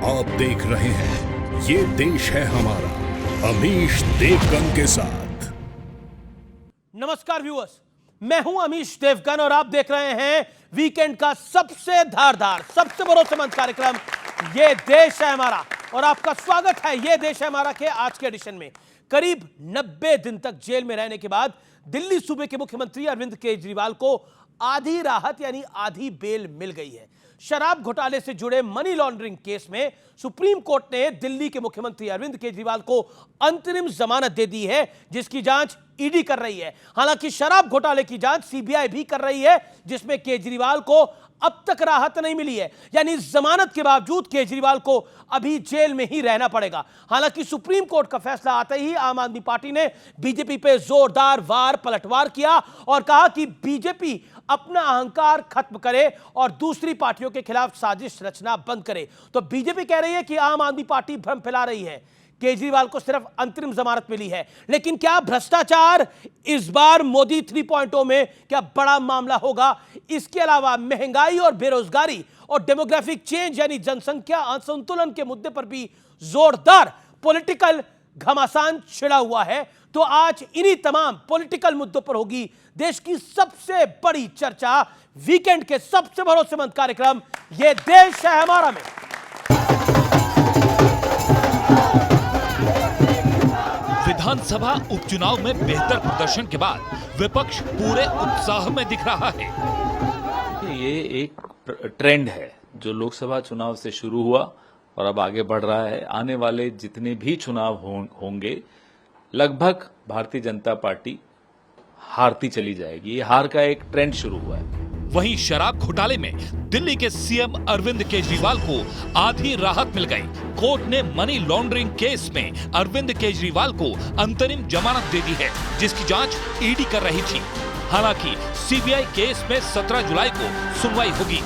आप देख रहे हैं ये देश है हमारा, अमीश देवगन के साथ। नमस्कार व्यूअर्स, मैं हूं अमीश देवगन और आप देख रहे हैं वीकेंड का सबसे धारदार, सबसे भरोसेमंद कार्यक्रम ये देश है हमारा। और आपका स्वागत है ये देश है हमारा के आज के एडिशन में। करीब 90 दिन तक जेल में रहने के बाद दिल्ली सूबे के मुख्यमंत्री अरविंद केजरीवाल को आधी राहत यानी आधी बेल मिल गई है। शराब घोटाले से जुड़े मनी लॉन्ड्रिंग केस में सुप्रीम कोर्ट ने दिल्ली के मुख्यमंत्री अरविंद केजरीवाल को अंतरिम जमानत दे दी है, जिसकी जांच ईडी कर रही है। हालांकि शराब घोटाले की जांच सीबीआई भी कर रही है, जिसमें केजरीवाल को अब तक राहत नहीं मिली है, यानी जमानत के बावजूद केजरीवाल को अभी जेल में ही रहना पड़ेगा। हालांकि सुप्रीम कोर्ट का फैसला आते ही आम आदमी पार्टी ने बीजेपी पे जोरदार वार पलटवार किया और कहा कि बीजेपी अपना अहंकार खत्म करे और दूसरी पार्टियों के खिलाफ साजिश रचना बंद करे। तो बीजेपी कह रही है कि आम आदमी पार्टी भ्रम फैला रही है, केजरीवाल को सिर्फ अंतरिम जमानत मिली है। लेकिन क्या भ्रष्टाचार इस बार मोदी 3.0 में क्या बड़ा मामला होगा? इसके अलावा महंगाई और बेरोजगारी और डेमोग्राफिक चेंज यानी जनसंख्या असंतुलन के मुद्दे पर भी जोरदार पॉलिटिकल घमासान छिड़ा हुआ है। तो आज इन्हीं तमाम पॉलिटिकल मुद्दों पर होगी देश की सबसे बड़ी चर्चा वीकेंड के सबसे भरोसेमंद कार्यक्रम ये देश है हमारा में। विधानसभा उपचुनाव में बेहतर प्रदर्शन के बाद विपक्ष पूरे उत्साह में दिख रहा है। ये एक ट्रेंड है जो लोकसभा चुनाव से शुरू हुआ और अब आगे बढ़ रहा है। आने वाले जितने भी चुनाव होंगे लगभग भारतीय जनता पार्टी हारती चली जाएगी। ये हार का एक ट्रेंड शुरू हुआ है। वहीं शराब घोटाले में दिल्ली के सीएम अरविंद केजरीवाल को आधी राहत मिल गई। कोर्ट ने मनी लॉन्ड्रिंग केस में अरविंद केजरीवाल को अंतरिम जमानत दे दी है, जिसकी जांच ईडी कर रही थी। हालांकि सीबीआई केस में 17 जुलाई को सुनवाई होगी,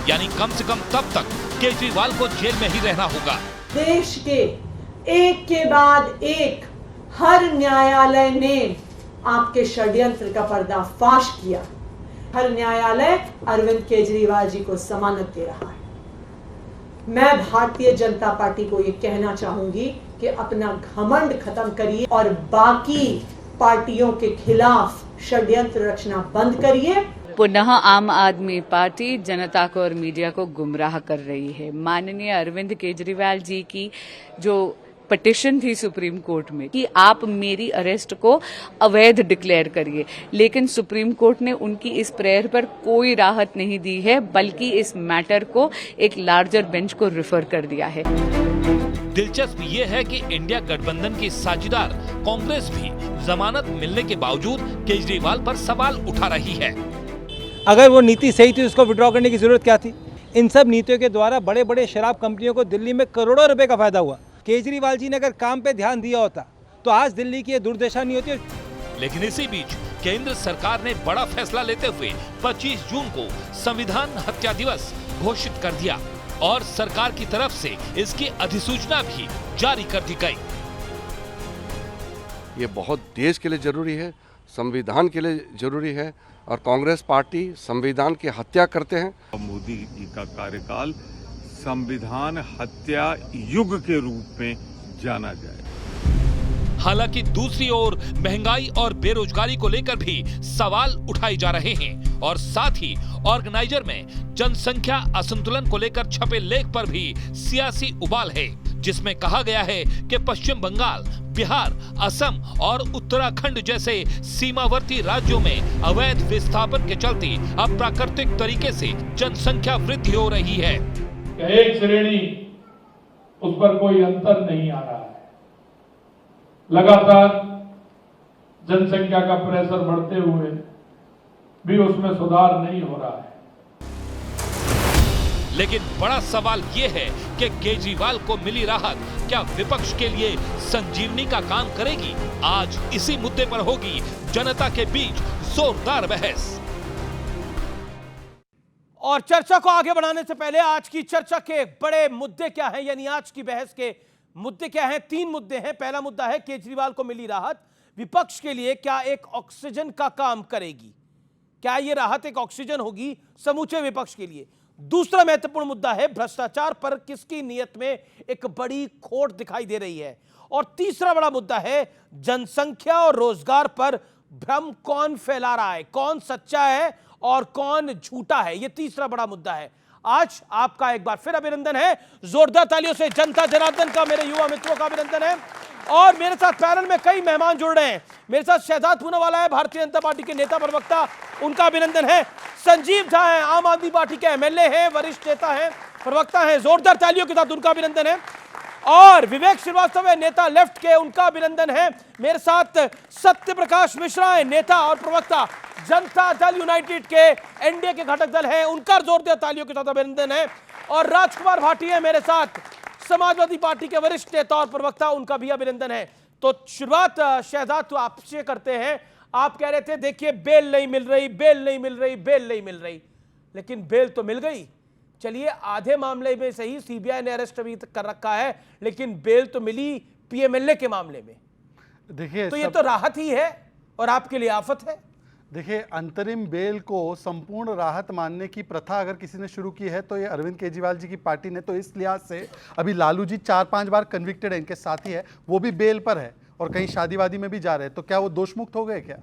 यानी कम से कम तब तक केजरीवाल को जेल में ही रहना होगा। देश के एक के बाद एक हर न्यायालय ने आपके षड्यंत्र का पर्दाफाश किया। हर न्यायालय अरविंद केजरीवाल जी को जमानत दे रहा है। मैं भारतीय जनता पार्टी को ये कहना चाहूंगी कि अपना घमंड खत्म करिए और बाकी पार्टियों के खिलाफ षड्यंत्र रचना बंद करिए। पुनः आम आदमी पार्टी जनता को और मीडिया को गुमराह कर रही है। माननीय अरविंद केजरीवाल जी की जो पिटीशन थी सुप्रीम कोर्ट में कि आप मेरी अरेस्ट को अवैध डिक्लेयर करिए, लेकिन सुप्रीम कोर्ट ने उनकी इस प्रेयर पर कोई राहत नहीं दी है, बल्कि इस मैटर को एक लार्जर बेंच को रिफर कर दिया है। दिलचस्प ये है कि इंडिया गठबंधन की साझेदार कांग्रेस भी जमानत मिलने के बावजूद केजरीवाल पर सवाल उठा रही है। अगर वो नीति सही थी, उसको विड्रॉ करने की जरूरत क्या थी? इन सब नीतियों के द्वारा बड़े बड़े शराब कंपनियों को दिल्ली में करोड़ों रुपए का फायदा हुआ। केजरीवाल जी ने अगर काम पे ध्यान दिया होता तो आज दिल्ली की ये दुर्दशा नहीं होती। लेकिन इसी बीच केंद्र सरकार ने बड़ा फैसला लेते हुए 25 जून को संविधान हत्या दिवस घोषित कर दिया और सरकार की तरफ से इसकी अधिसूचना भी जारी कर दी गई। ये बहुत देश के लिए जरूरी है, संविधान के लिए जरूरी है और कांग्रेस पार्टी संविधान की हत्या करते हैं। मोदी जी का कार्यकाल संविधान हत्या युग के रूप में जाना जाए। हालांकि दूसरी ओर महंगाई और बेरोजगारी को लेकर भी सवाल उठाए जा रहे हैं और साथ ही ऑर्गेनाइजर में जनसंख्या असंतुलन को लेकर छपे लेख पर भी सियासी उबाल है, जिसमें कहा गया है कि पश्चिम बंगाल, बिहार, असम और उत्तराखंड जैसे सीमावर्ती राज्यों में अवैध विस्थापन के चलते अब प्राकृतिक तरीके से जनसंख्या वृद्धि हो रही है। एक श्रेणी उस पर कोई अंतर नहीं आ रहा है। लगातार जनसंख्या का प्रेशर बढ़ते हुए भी उसमें सुधार नहीं हो रहा है। लेकिन बड़ा सवाल ये है कि केजरीवाल को मिली राहत क्या विपक्ष के लिए संजीवनी का काम करेगी? आज इसी मुद्दे पर होगी जनता के बीच जोरदार बहस। और चर्चा को आगे बढ़ाने से पहले आज की चर्चा के बड़े मुद्दे क्या हैं, यानी आज की बहस के मुद्दे क्या हैं? 3 मुद्दे हैं। पहला मुद्दा है केजरीवाल को मिली राहत विपक्ष के लिए क्या एक ऑक्सीजन का काम करेगी? क्या ये राहत एक ऑक्सीजन होगी समूचे विपक्ष के लिए? दूसरा महत्वपूर्ण मुद्दा है भ्रष्टाचार पर किसकी नीयत में एक बड़ी खोट दिखाई दे रही है। और तीसरा बड़ा मुद्दा है जनसंख्या और रोजगार पर भ्रम कौन फैला रहा है, कौन सच्चा है और कौन झूठा है, यह तीसरा बड़ा मुद्दा है। आज आपका एक बार फिर अभिनंदन है, जोरदार तालियों से जनता जनार्दन का, मेरे युवा मित्रों का अभिनंदन है। और मेरे साथ पैनल में कई मेहमान जुड़ रहे हैं। मेरे साथ शहजाद पूनावाला है, भारतीय जनता पार्टी के नेता प्रवक्ता, उनका अभिनंदन है। संजीव झा है, आम आदमी पार्टी के एमएलए हैं, वरिष्ठ नेता हैं, प्रवक्ता हैं, जोरदार तालियों के साथ उनका अभिनंदन है। और विवेक श्रीवास्तव है, नेता लेफ्ट के, उनका अभिनंदन है। मेरे साथ सत्य प्रकाश मिश्रा है, नेता और प्रवक्ता जनता दल यूनाइटेड के एनडीए के घटक दल है, उनका जोरदार तालियों के साथ अभिनंदन है। और राजकुमार भाटी है मेरे साथ, समाजवादी पार्टी के वरिष्ठ नेता और प्रवक्ता, उनका भी अभिनंदन है। तो शुरुआत शहजाद तो आपसे करते हैं। आप कह रहे थे देखिए बेल नहीं मिल रही, बेल नहीं मिल रही, बेल नहीं मिल रही, लेकिन बेल तो मिल गई। चलिए आधे मामले में सही, सीबीआई ने अरेस्ट अभी तक कर रखा है, लेकिन बेल तो मिली पीएमएलए के मामले में। देखिए तो ये तो राहत ही है और आपके लिए आफत है। देखिए, अंतरिम बेल को संपूर्ण राहत मानने की प्रथा अगर किसी ने शुरू की है तो ये अरविंद केजरीवाल जी की पार्टी ने। तो इस लिहाज से अभी लालू जी 4-5 बार कन्विक्टेड है, इनके साथी है, वो भी बेल पर है और कहीं शादी वादी में भी जा रहे हैं। तो क्या वो दोषमुक्त हो गए क्या?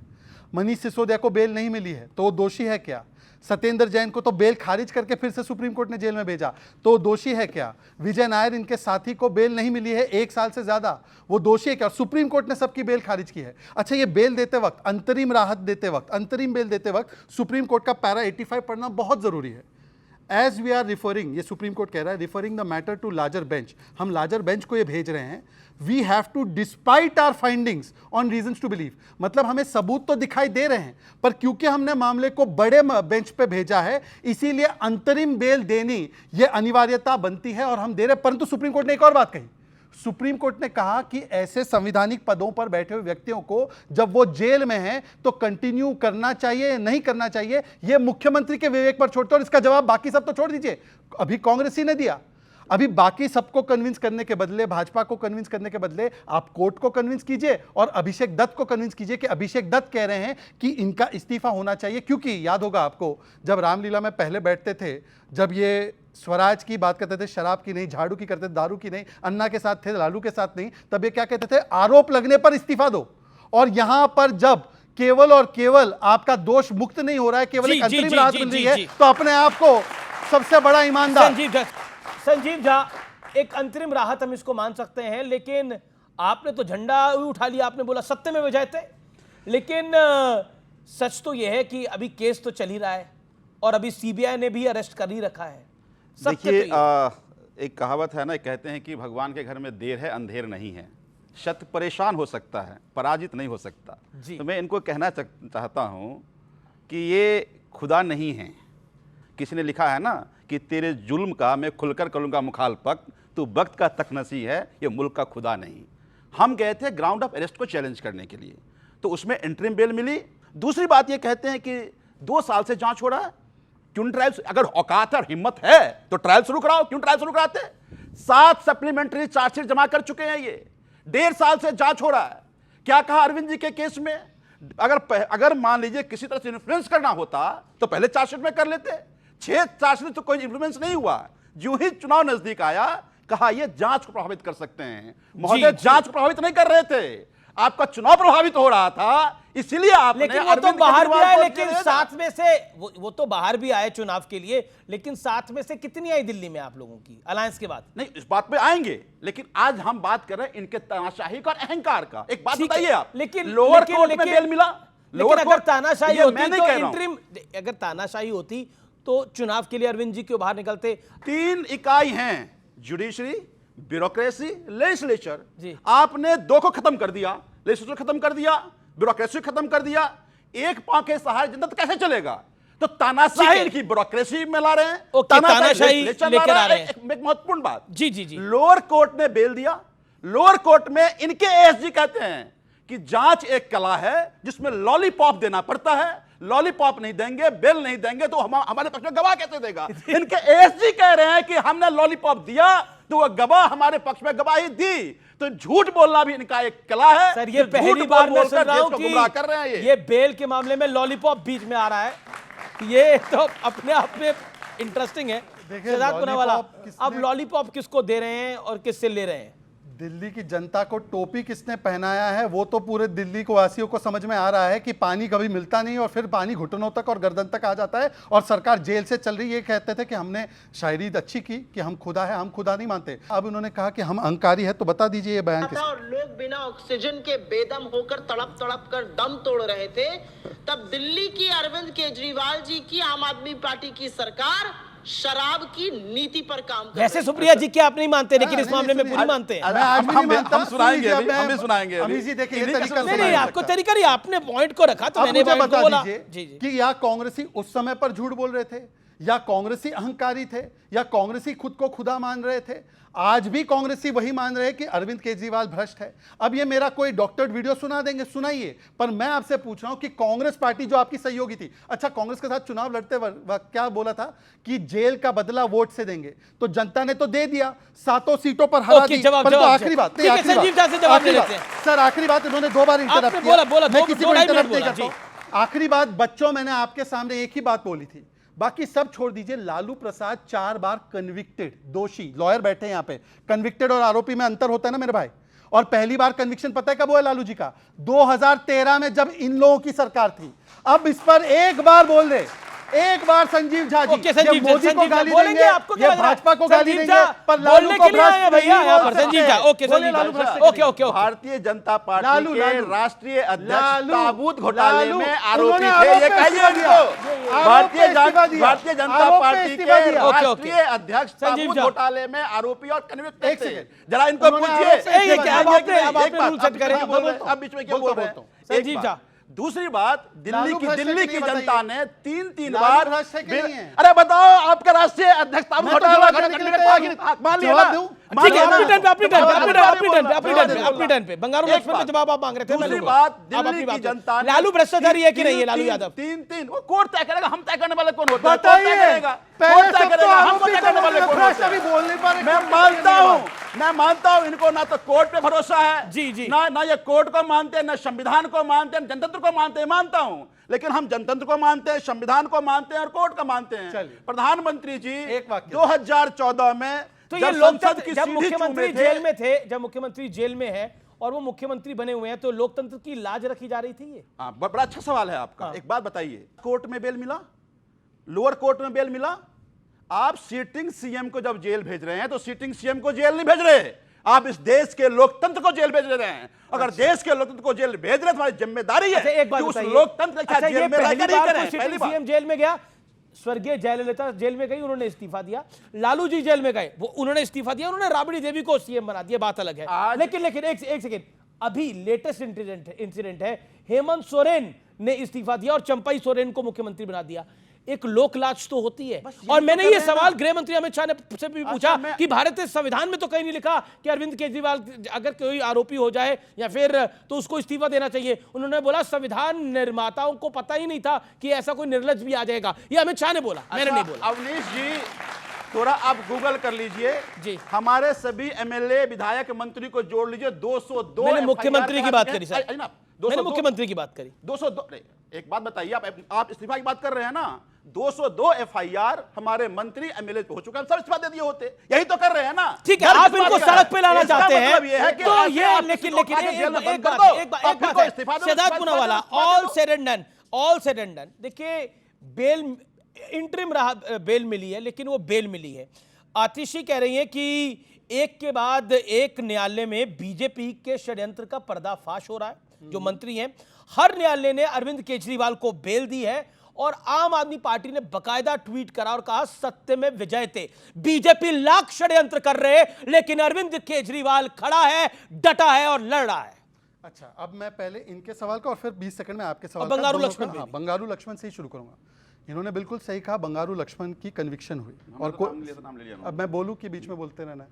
मनीष सिसोदिया को बेल नहीं मिली है तो वो दोषी है क्या? सत्येंद्र जैन को तो बेल खारिज करके फिर से सुप्रीम कोर्ट ने जेल में भेजा, तो वो दोषी है क्या? विजय नायर, इनके साथी को बेल नहीं मिली है 1 साल से ज्यादा, वो दोषी है क्या? सुप्रीम कोर्ट ने सबकी बेल खारिज की है। अच्छा, ये बेल देते वक्त, अंतरिम राहत देते वक्त, अंतरिम बेल देते वक्त सुप्रीम कोर्ट का पैरा 85 पढ़ना बहुत जरूरी है। एज वी आर रिफरिंग, ये सुप्रीम कोर्ट कह रहा है, referring the matter to larger bench, हम लार्जर बेंच को ये भेज रहे हैं। We have to despite our findings on reasons to believe, मतलब हमें सबूत तो दिखाई दे रहे हैं, पर क्योंकि हमने मामले को बड़े बेंच पे भेजा है, इसीलिए अंतरिम बेल देनी यह अनिवार्यता बनती है और हम दे रहे हैं। परंतु सुप्रीम कोर्ट ने एक और बात कही, सुप्रीम कोर्ट ने कहा कि ऐसे संवैधानिक पदों पर बैठे हुए व्यक्तियों को जब वो जेल में हैं तो कंटिन्यू करना चाहिए या नहीं करना चाहिए, यह मुख्यमंत्री के विवेक पर छोड़ते। और इसका जवाब बाकी सब तो छोड़ दीजिए, अभी कांग्रेस ही ने दिया। अभी बाकी सबको कन्विंस करने के बदले, भाजपा को कन्विंस करने के बदले आप कोर्ट को कन्विंस कीजिए और अभिषेक दत्त को कन्विंस कीजिए कि अभिषेक दत्त कह रहे हैं कि इनका इस्तीफा होना चाहिए। क्योंकि याद होगा आपको, जब रामलीला में पहले बैठते थे, जब ये स्वराज की बात करते थे, शराब की नहीं, झाड़ू की करते थे, दारू की नहीं, अन्ना के साथ थे, लालू के साथ नहीं, तब ये क्या कहते थे? आरोप लगने पर इस्तीफा दो। और यहां पर जब केवल और केवल आपका दोष मुक्त नहीं हो रहा है, केवल एक अंतरिम राहत मिल रही है, तो अपने आप को सबसे बड़ा ईमानदार। संजीव झा, एक अंतरिम राहत हम इसको मान सकते हैं, लेकिन आपने तो झंडा उठा लिया, आपने बोला सत्य में विजय थे, लेकिन सच तो यह है कि अभी केस तो चल ही रहा है और अभी सीबीआई ने भी अरेस्ट कर ही रखा है। देखिए, एक कहावत है ना, कहते हैं कि भगवान के घर में देर है अंधेर नहीं है। शत परेशान हो सकता है, पराजित नहीं हो सकता। तो मैं इनको कहना चाहता हूं कि ये खुदा नहीं है। किसी ने लिखा है ना कि तेरे जुल्म का मैं खुलकर करूंगा मुखालफत, तू वक्त का तकनसी है, ये मुल्क का खुदा नहीं। हम गए थे ग्राउंड ऑफ अरेस्ट को चैलेंज करने के लिए, तो उसमें इंटरिम बेल मिली। दूसरी बात ये कहते हैं कि 2 साल से जांच हो रहा है, क्यों ट्रायल? अगर औकात और हिम्मत है तो ट्रायल शुरू कराओ, क्यों ट्रायल शुरू कराते? 7 सप्लीमेंट्री चार्जशीट जमा कर चुके हैं, ये 1.5 साल से जांच हो रहा है। क्या कहा अरविंद जी के केस में? अगर मान लीजिए किसी तरह से इन्फ्लुएंस करना होता तो पहले चार्जशीट में कर लेते। 6 चार्जशीट तो कोई इन्फ्लुएंस नहीं हुआ। जो ही चुनाव नजदीक आया, कहा ये जांच को प्रभावित कर सकते हैं। महोदय, जांच को प्रभावित नहीं कर रहे थे, आपका चुनाव प्रभावित हो रहा था, इसलिए आपने, लेकिन वो तो बाहर भी आए, लेकिन साथ में से वो तो बाहर भी आए चुनाव के लिए, लेकिन साथ में से कितनी आई दिल्ली में आप लोगों की अलायंस के बाद? नहीं, इस बात पे आएंगे, लेकिन आज हम बात कर रहे हैं इनके तानाशाही का और अहंकार का। एक बात बताइए आप, लेकिन लोअर कोर्ट में बेल मिला, लेकिन अगर तानाशाही होती तो इंटरिम, अगर तानाशाही होती तो चुनाव के लिए अरविंद जी क्यों बाहर निकलते? 3 इकाई हैं, जुडिशरी, ब्यूरोक्रेसी, लेजिस्लेचर। आपने 2 को खत्म कर दिया, लेजिस्लेचर खत्म कर दिया, ब्यूरोक्रेसी खत्म कर दिया। एक पांव के सहारे जनता तो कैसे चलेगा? तो तानाशाही इनकी ब्यूरोक्रेसी में ला रहे हैं, तानाशाही लेकर आ रहे हैं। एक महत्वपूर्ण बात, जी, लोअर कोर्ट ने बेल दिया। लोअर कोर्ट में इनके एएसजी कहते हैं कि जांच एक कला है जिसमें लॉलीपॉप देना पड़ता है। लॉलीपॉप नहीं देंगे, बेल नहीं देंगे तो हमारे पक्ष में गवाह कैसे देगा? इनके एएसजी कह रहे हैं कि हमने लॉलीपॉप दिया तो वह गवाह हमारे पक्ष में गवाही दी। तो झूठ बोलना भी इनका एक कला है। सर, ये पहली बार मैं सुन रहा हूं कि कर रहे हैं ये बेल के मामले में लॉलीपॉप बीच में आ रहा है। ये तो अपने आप में इंटरेस्टिंग है। देखिए, सिद्धार्थ पूनावाला, लॉलीपॉप किसने- अब लॉलीपॉप किसको दे रहे हैं और किससे ले रहे हैं? दिल्ली की जनता को टोपी किसने पहनाया है वो तो पूरे दिल्ली को वासियों को समझ में आ रहा है कि पानी कभी मिलता नहीं और फिर पानी घुटनों तक और गर्दन तक आ जाता है और सरकार जेल से चल रही है। ये कहते थे कि हमने शायरी अच्छी की कि हम खुदा है, हम खुदा नहीं मानते। अब उन्होंने कहा कि हम अहंकारी है, तो बता दीजिए ये बयान किस। और लोग बिना ऑक्सीजन के बेदम होकर तड़प तड़प कर दम तोड़ रहे थे, तब दिल्ली की अरविंद केजरीवाल जी की आम आदमी पार्टी की सरकार शराब की नीति पर काम कर वैसे सुप्रिया जी क्या आप नहीं मानते, लेकिन इस मामले में पूरी मानते हैं। हम सुनाएंगे, हम भी सुनाएंगे। अभी जी देखिए ये तरीका नहीं, आपको तरीका नहीं, आपने पॉइंट को रखा तो मैंने पॉइंट को बोला। कि या कांग्रेसी उस समय पर झूठ बोल रहे थे, या कांग्रेसी अहंकारी थे, या कांग्रेसी खुद को खुदा मान रहे थे। आज भी कांग्रेसी वही मान रहे हैं कि अरविंद केजरीवाल भ्रष्ट है। अब ये मेरा कोई डॉक्टर्ड वीडियो सुना देंगे, सुनाइए, पर मैं आपसे पूछ रहा हूं कि कांग्रेस पार्टी जो आपकी सहयोगी थी, अच्छा कांग्रेस के साथ चुनाव लड़ते वक्त क्या बोला था कि जेल का बदला वोट से देंगे, तो जनता ने तो दे दिया, 7 सीटों पर हरा दी। पर आखिरी बात सर, आखिरी बात, इन्होंने 2 बार इंटरप्ट किया, मैं किसी को इंटरप्ट नहीं करता हूं। आखिरी बात बच्चों, मैंने आपके सामने एक ही बात बोली थी, बाकी सब छोड़ दीजिए। लालू प्रसाद 4 बार कन्विक्टेड दोषी, लॉयर बैठे हैं यहां पे, कन्विक्टेड और आरोपी में अंतर होता है ना मेरे भाई। और पहली बार कन्विक्शन पता है कब हुआ लालू जी का? 2013 में, जब इन लोगों की सरकार थी। अब इस पर एक बार बोल रहे, एक बार संजीव झा जी, ये मोदी को गाली देंगे, ये भाजपा को गाली देंगे, पर लालू को भ्रष्ट भैया यहाँ पर Sanjeev Jha, okay okay Bharatiya Janata party के राष्ट्रीय अध्यक्ष ताबूत घोटाले में आरोपी थे, ये कहिए उनको। भारतीय जनता पार्टी के राष्ट्रीय अध्यक्ष ताबूत घोटाले में आरोपी और कन्विक्टेड थे। जरा इनको पूछिए, अब बीच में क्यों बोल रहे हैं संजीव झा? दूसरी बात, दिल्ली की जनता ने 3 बार, अरे बताओ आपका राष्ट्रीय अध्यक्ष मान लिया बंगारू लक्ष्मण पे जवाब आप मांग रहे थे। दूसरी बात, दिल्ली की जनता, लालू भ्रष्टाचारी है कि नहीं है? लालू यादव 3 वो कोर्ट तय करेगा, हम तय करने वाले कौन होता है? कोर्ट तय करेगा, हम तय करने वाले कौन होता है? मैं मानता हूं इनको ना तो कोर्ट पे भरोसा है, जी ना ये कोर्ट को मानते हैं, ना संविधान को मानते हैं, जनतंत्र को मानते हैं, मानता हूं, लेकिन हम जनतंत्र को मानते हैं, संविधान को मानते हैं और कोर्ट को मानते हैं। प्रधानमंत्री जी 2014 में तो ये लोकतंत्र, जब मुख्यमंत्री जेल में थे, जब मुख्यमंत्री जेल में है और वो मुख्यमंत्री बने हुए हैं, तो लोकतंत्र की लाज रखी जा रही थी। ये बड़ा अच्छा सवाल है आपका। एक बात बताइए, कोर्ट में बेल मिला, लोअर कोर्ट में बेल मिला? आप सीटिंग सीएम को जब जेल भेज रहे हैं तो सीटिंग सीएम को जेल नहीं भेज रहे, आप इस देश के लोकतंत्र को जेल भेज रहे हैं। अगर देश के लोकतंत्र को जेल भेज रहे हैं, तुम्हारी जिम्मेदारी है कि उस लोकतंत्र के साथ जेल में रहकर ही करें। पहली बार सीएम जेल में गया, स्वर्गीय जयललिता जेल में गई, उन्होंने इस्तीफा दिया। लालू जी जेल में गए, वो उन्होंने इस्तीफा दिया, उन्होंने राबड़ी देवी को सीएम बना दिया, बात अलग है। लेकिन एक सेकेंड, अभी लेटेस्ट इंसिडेंट है, हेमंत सोरेन ने इस्तीफा दिया और चंपाई सोरेन को मुख्यमंत्री बना दिया। एक लोक लाज तो होती है। और मैंने ये सवाल गृह मंत्री अमित शाह ने से भी पूछा कि भारतीय संविधान में तो कहीं नहीं लिखा कि अरविंद केजरीवाल अगर कोई आरोपी हो जाए या फिर तो उसको इस्तीफा देना चाहिए। उन्होंने बोला संविधान निर्माताओं को पता ही नहीं था कि ऐसा कोई निर्लज भी आ जाएगा। ये अमित शाह ने बोला, मैंने नहीं बोला। अवनीश जी थोड़ा आप गूगल कर लीजिए जी, हमारे सभी एमएलए विधायक मंत्री को जोड़ लीजिए। 202 मैंने मुख्यमंत्री की बात करी सर, मैंने मुख्यमंत्री की बात करी। 202, एक बात बताइए, आप इस्तीफा की बात कर रहे हैं ना, 202 एफआईआर हमारे मंत्री एमएलए हो चुके हैं, सब इस्तीफा दे दिए होते, यही तो कर रहे हैं ना। ठीक है, आप इनको सड़क पे लाना चाहते हैं तो ये, लेकिन एक बात Siddharth Poonawalla, all said and done, देखिए बेल इंटरिम बेल मिली है, लेकिन वो बेल मिली है। आतिशी कह रही है कि एक के बाद एक न्यायालय में बीजेपी के षड्यंत्र का पर्दाफाश हो रहा है। जो मंत्री हैं, हर न्यायालय ने अरविंद केजरीवाल को बेल दी है और आम आदमी पार्टी ने बकायदा ट्वीट करा और कहा सत्य में विजय थे, बीजेपी लाख षड्यंत्र कर रहे हैं लेकिन अरविंद केजरीवाल खड़ा है, डटा है और लड़ रहा है। अच्छा, अब मैं पहले इनके सवाल का और फिर 20 सेकंड में आपके सवाल बंगारू लक्ष्मण, बंगारू लक्ष्मण से ही शुरू करूंगा। इन्होंने बिल्कुल सही कहा, बंगारू लक्ष्मण की कन्विक्शन हुई और अब मैं बोलूं कि बीच में बोलते रहना है।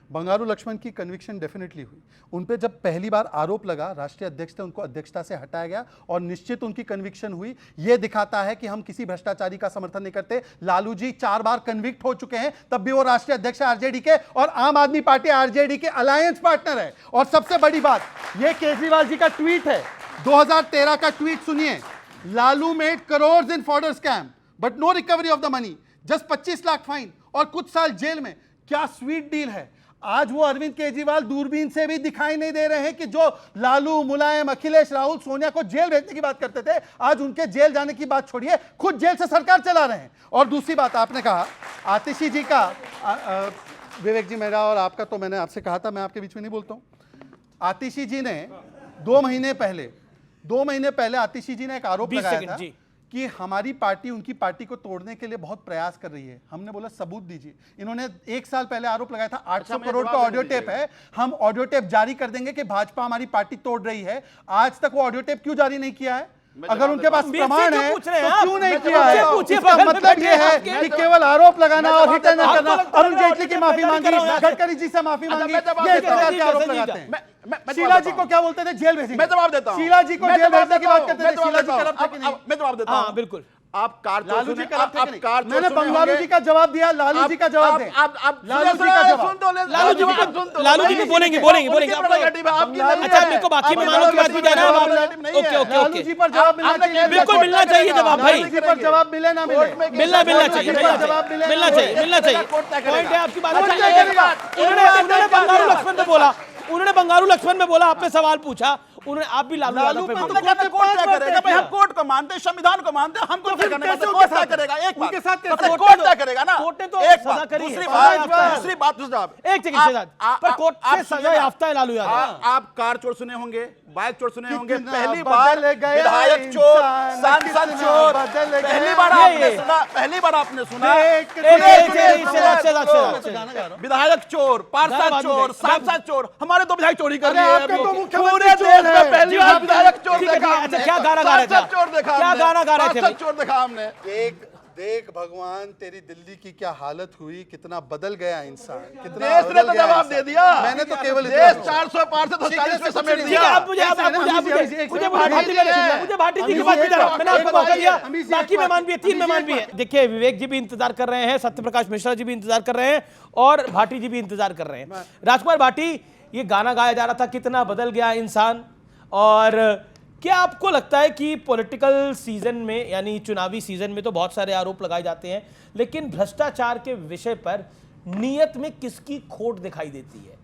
बंगारू लक्ष्मण की कन्विक्शन डेफिनेटली हुई। उन पे जब पहली बार आरोप लगा, राष्ट्रीय अध्यक्ष थे, उनको अध्यक्षता से हटाया गया और निश्चित उनकी कन्विक्शन हुई। यह दिखाता है कि हम किसी भ्रष्टाचारी का समर्थन नहीं करते। लालू जी 4 बार कन्विक्ट हो चुके हैं, तब भी वो राष्ट्रीय अध्यक्ष है आरजेडी के और आम आदमी पार्टी आरजेडी के अलायंस पार्टनर है। और सबसे बड़ी बात, यह केजरीवाल जी का ट्वीट है, 2013 का ट्वीट सुनिए। Lalu made crores in fodder scam but no recovery of the money. Just 25 lakh fine और कुछ साल जेल में। क्या स्वीट डील है। आज वो अरविंद केजरीवाल दूरबीन से भी दिखाई नहीं दे रहे हैं कि जो लालू, मुलायम, अखिलेश, राहुल, सोनिया को जेल भेजने की बात करते थे, आज उनके जेल जाने की बात छोड़िए, खुद जेल से सरकार चला रहे हैं। और दूसरी बात आपने कहा आतिशी जी का, विवेक जी मेरा और आपका तो मैंने आपसे कहा था, मैं आपके बीच में नहीं बोलता हूं। आतिशी जी ने 2 महीने पहले आतिशी जी ने एक आरोप लगाया था कि हमारी पार्टी उनकी पार्टी को तोड़ने के लिए बहुत प्रयास कर रही है। हमने बोला सबूत दीजिए। इन्होंने 1 साल पहले आरोप लगाया था 800 करोड़ का ऑडियो टेप है, हम ऑडियो टेप जारी कर देंगे कि भाजपा हमारी पार्टी तोड़ रही है। आज तक वो ऑडियो टेप क्यों जारी नहीं किया है? अगर उनके पास प्रमाण है तो क्यों नहीं किया है? इसका मतलब ये है कि केवल आरोप लगाना और हिट एंड रन करना। अरुण जेटली की माफी मांगी, गडकरी जी से माफी मांगी, ये इस तरह के आरोप लगाते हैं। शीला जी को क्या बोलते थे? जेल भेजेंगे। मैं जवाब देता हूं। शीला जी को जेल भेजने की बात करते थे। शीला जी करप्ट है कि नहीं? मैं जवाब देता हूं। हाँ बिल्कुल। आप कार लालू जी का मैंने बंगारू जी का जवाब दिया, लालू जी का जवाब दें। लालू जी का जवाब। लालू जी भी बोलेंगे। अच्छा मेरे को बाकी मेहमानों की बात भी जाना है। ओके लालू जी पर जवाब मिलना चाहिए। बिल्कुल मिलना चाहिए जवाब भाई। लालू जी पर जवाब मिले ना मिले, मिलना चाहिए। पॉइंट है आपकी बात। उन्होंने बंगारू लक्ष्मण में बोला, आपने सवाल पूछा, उन्होंने आप भी लालू यादव पे बोले। कोर्ट क्या करेगा भाई? हम कोर्ट को मानते हैं, संविधान को मानते हैं, हमको क्या करना है? कोर्ट क्या करेगा? एक बात, उनके साथ कोर्ट क्या करेगा ना? कोर्ट ने तो एक सजा बात, करी है। दूसरी बात एक सेकंड, पर कोर्ट से सजा याफ्ता है लालू यादव। आप कार चोर सुने होंगे, बाइक चोर सुने होंगे, पहली बार विधायक चोर, सांसद चोर, पहली बार आपने सुना विधायक चोर, पार्षद चोर, सांसद चोर। हमारे तो विधायक चोरी कर रहे हैं पूरे देश में। पहली बार विधायक चोर देखा हमने। क्या गाना गा रहे थे? चोर देखा, क्या गाना गा रहे थे? चोर देखा हमने। देख भगवान तेरी दिल्ली की क्या हालत हुई, कितना बदल गया इंसान, कितना देश ने तो जवाब दे दिया। मैंने तो केवल देश 400 पार से 40 में समेट दिया। आप मुझे भाटी जी की बात करो। मैंने आपको मौका दिया, बाकी मेहमान भी है, 3 मेहमान भी है। देखिए विवेक जी भी इंतजार कर रहे हैं, सत्यप्रकाश मिश्रा जी भी इंतजार कर रहे हैं और भाटी जी भी इंतजार कर रहे हैं। राजकुमार भाटी, ये गाना गाया जा रहा था कितना बदल गया इंसान, और क्या आपको लगता है कि पॉलिटिकल सीजन में यानी चुनावी सीजन में तो बहुत सारे आरोप लगाए जाते हैं, लेकिन भ्रष्टाचार के विषय पर नीयत में किसकी खोट दिखाई देती है?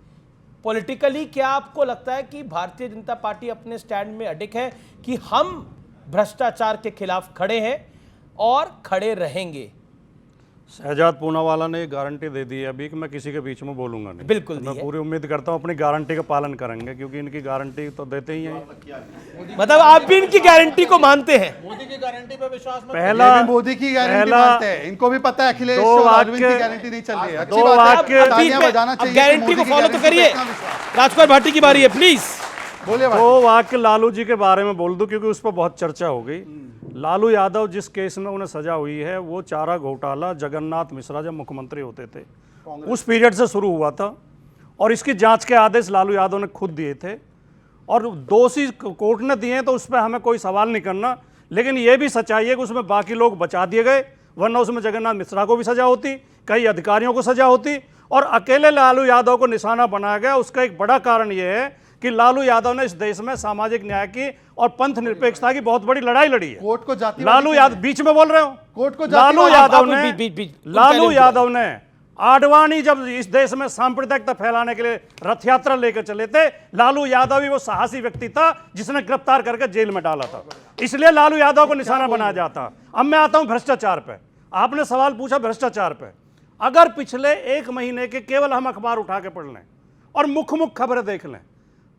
पॉलिटिकली क्या आपको लगता है कि भारतीय जनता पार्टी अपने स्टैंड में अडिग है कि हम भ्रष्टाचार के खिलाफ खड़े हैं और खड़े रहेंगे? शहजाद पूनावाला ने गारंटी दे दी है अभी कि मैं किसी के बीच में बोलूंगा नहीं। बिल्कुल मैं पूरी उम्मीद करता हूं अपनी गारंटी का पालन करेंगे, क्योंकि इनकी गारंटी तो देते ही हैं। मतलब आप भी इनकी गारंटी को मानते हैं? मोदी की गारंटी पे विश्वास मत। पहला मोदी की गारंटी मानते हैं, इनको भी पता है अखिलेश और अरविंद की गारंटी नहीं चल रही है। अच्छी बात है, तालियां बजाना चाहिए। गारंटी को फॉलो तो करिए। राजकुमार भाटी की बारी है, प्लीज बोलिए। दो वाक्य लालू जी के बारे में बोल दूं, क्योंकि उस पर बहुत चर्चा हो गई। लालू यादव जिस केस में उन्हें सजा हुई है वो चारा घोटाला जगन्नाथ मिश्रा जब मुख्यमंत्री होते थे उस पीरियड से शुरू हुआ था, और इसकी जांच के आदेश लालू यादव ने खुद दिए थे, और दोषी कोर्ट ने दिए हैं तो उस पर हमें कोई सवाल नहीं करना। लेकिन ये भी सच्चाई है कि उसमें बाकी लोग बचा दिए गए, वरना उसमें जगन्नाथ मिश्रा को भी सजा होती, कई अधिकारियों को सजा होती, और अकेले लालू यादव को निशाना बनाया गया। उसका एक बड़ा कारण यह है कि लालू यादव ने इस देश में सामाजिक न्याय की और पंथ निरपेक्षता की बहुत बड़ी लड़ाई लड़ी है। कोर्ट को जाति लालू यादव, बीच में बोल रहे हो, कोर्ट को लालू यादव ने आडवाणी जब इस देश में सांप्रदायिकता फैलाने के लिए रथ यात्रा लेकर चले थे, लालू यादव ही वो साहसी व्यक्ति था जिसने गिरफ्तार करके जेल में डाला था, इसलिए लालू यादव को निशाना बनाया जाता। अब मैं आता हूं भ्रष्टाचार पे। आपने सवाल पूछा भ्रष्टाचार पे। अगर पिछले 1 महीने के केवल हम अखबार उठा के पढ़ लें और मुख्य खबरें देख लें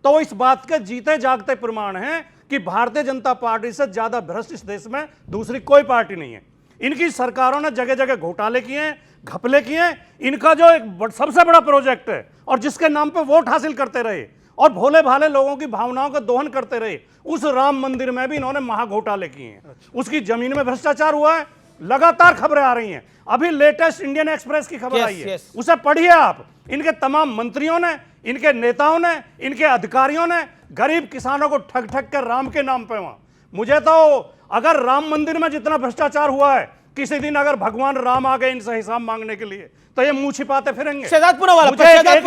तो इस बात के जीते जागते प्रमाण हैं कि भारतीय जनता पार्टी से ज्यादा भ्रष्ट इस देश में दूसरी कोई पार्टी नहीं है। इनकी सरकारों ने जगह जगह घोटाले किए हैं, घपले किए हैं। इनका जो एक सबसे बड़ा प्रोजेक्ट है और जिसके नाम पे वोट हासिल करते रहे और भोले भाले लोगों की भावनाओं का दोहन करते रहे, उस राम मंदिर में भी इन्होंने महाघोटाले किए हैं। उसकी जमीन में भ्रष्टाचार हुआ है, लगातार खबरें आ रही हैं। अभी लेटेस्ट इंडियन एक्सप्रेस की खबर आई है, उसे पढ़िए आप। इनके तमाम मंत्रियों ने, इनके नेताओं ने, इनके अधिकारियों ने गरीब किसानों को ठग ठग कर राम के नाम पे वहां। मुझे तो अगर राम मंदिर में जितना भ्रष्टाचार हुआ है, किसी दिन अगर भगवान राम आ गए इनसे हिसाब मांगने के लिए तो ये मुंह छिपाते फिरेंगे। शहजाद पूनावाला, शहजाद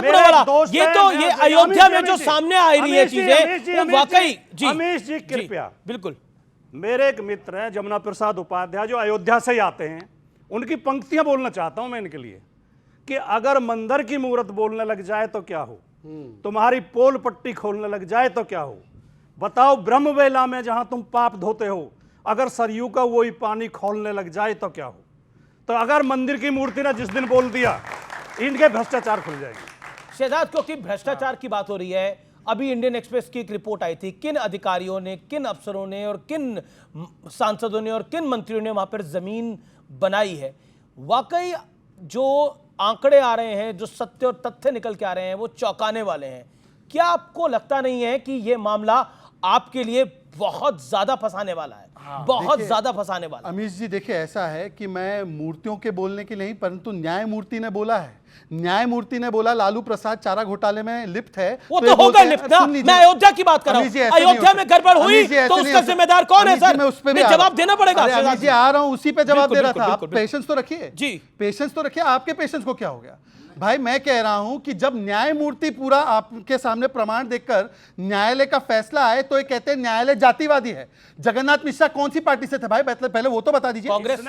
पूनावाला, ये अयोध्या में जो सामने आ रही है चीजें, वाकई। अमीश जी कृपया, बिल्कुल मेरे एक मित्र हैं जमुना प्रसाद उपाध्याय, जो अयोध्या से ही आते हैं, उनकी पंक्तियां बोलना चाहता हूं मैं इनके लिए कि अगर मंदिर की मूर्त बोलने लग जाए तो क्या हो, तुम्हारी पोल पट्टी खोलने लग जाए तो क्या हो, बताओ ब्रह्म वेला में जहां तुम पाप धोते हो, अगर सरयू का वही पानी खोलने लग जाए तो क्या हो। तो अगर मंदिर की मूर्ति ने जिस दिन बोल दिया, इनके भ्रष्टाचार खुल जाएंगे। शहजाद, क्योंकि भ्रष्टाचार की बात हो रही है, अभी इंडियन एक्सप्रेस की एक रिपोर्ट आई थी, किन अधिकारियों ने, किन अफसरों ने और किन सांसदों ने और किन मंत्रियों ने वहां पर जमीन बनाई है। वाकई जो आंकड़े आ रहे हैं, जो सत्य और तथ्य निकल के आ रहे हैं, वो चौंकाने वाले हैं। क्या आपको लगता नहीं है कि यह मामला आपके लिए बहुत ज्यादा फंसाने वाला है? बहुत ज्यादा फंसाने वाला। अमीश जी देखिए, ऐसा है कि मैं मूर्तियों के बोलने के नहीं, परंतु न्यायमूर्ति ने बोला है। न्यायमूर्ति ने बोला लालू प्रसाद चारा घोटाले में लिप्त है। वो तो होगा लिप्त ना, मैं अयोध्या की बात कर रहा हूं। अयोध्या में गड़बड़ हुई तो उसका जिम्मेदार कौन है सर? मैं जवाब देना पड़ेगा। अमीश जी आ रहा हूं, उसी पे जवाब दे रहा था। आप पेशेंस तो रखिए जी, पेशेंस तो रखिए। आपके पेशेंस को क्या हो गया भाई? मैं कह रहा हूं कि जब न्यायमूर्ति पूरा आपके सामने प्रमाण देखकर न्यायालय का फैसला आए तो ये कहते हैं न्यायालय जातिवादी है। जगन्नाथ मिश्रा कौन सी पार्टी से थे भाई? पहले वो तो बता दीजिए। कांग्रेस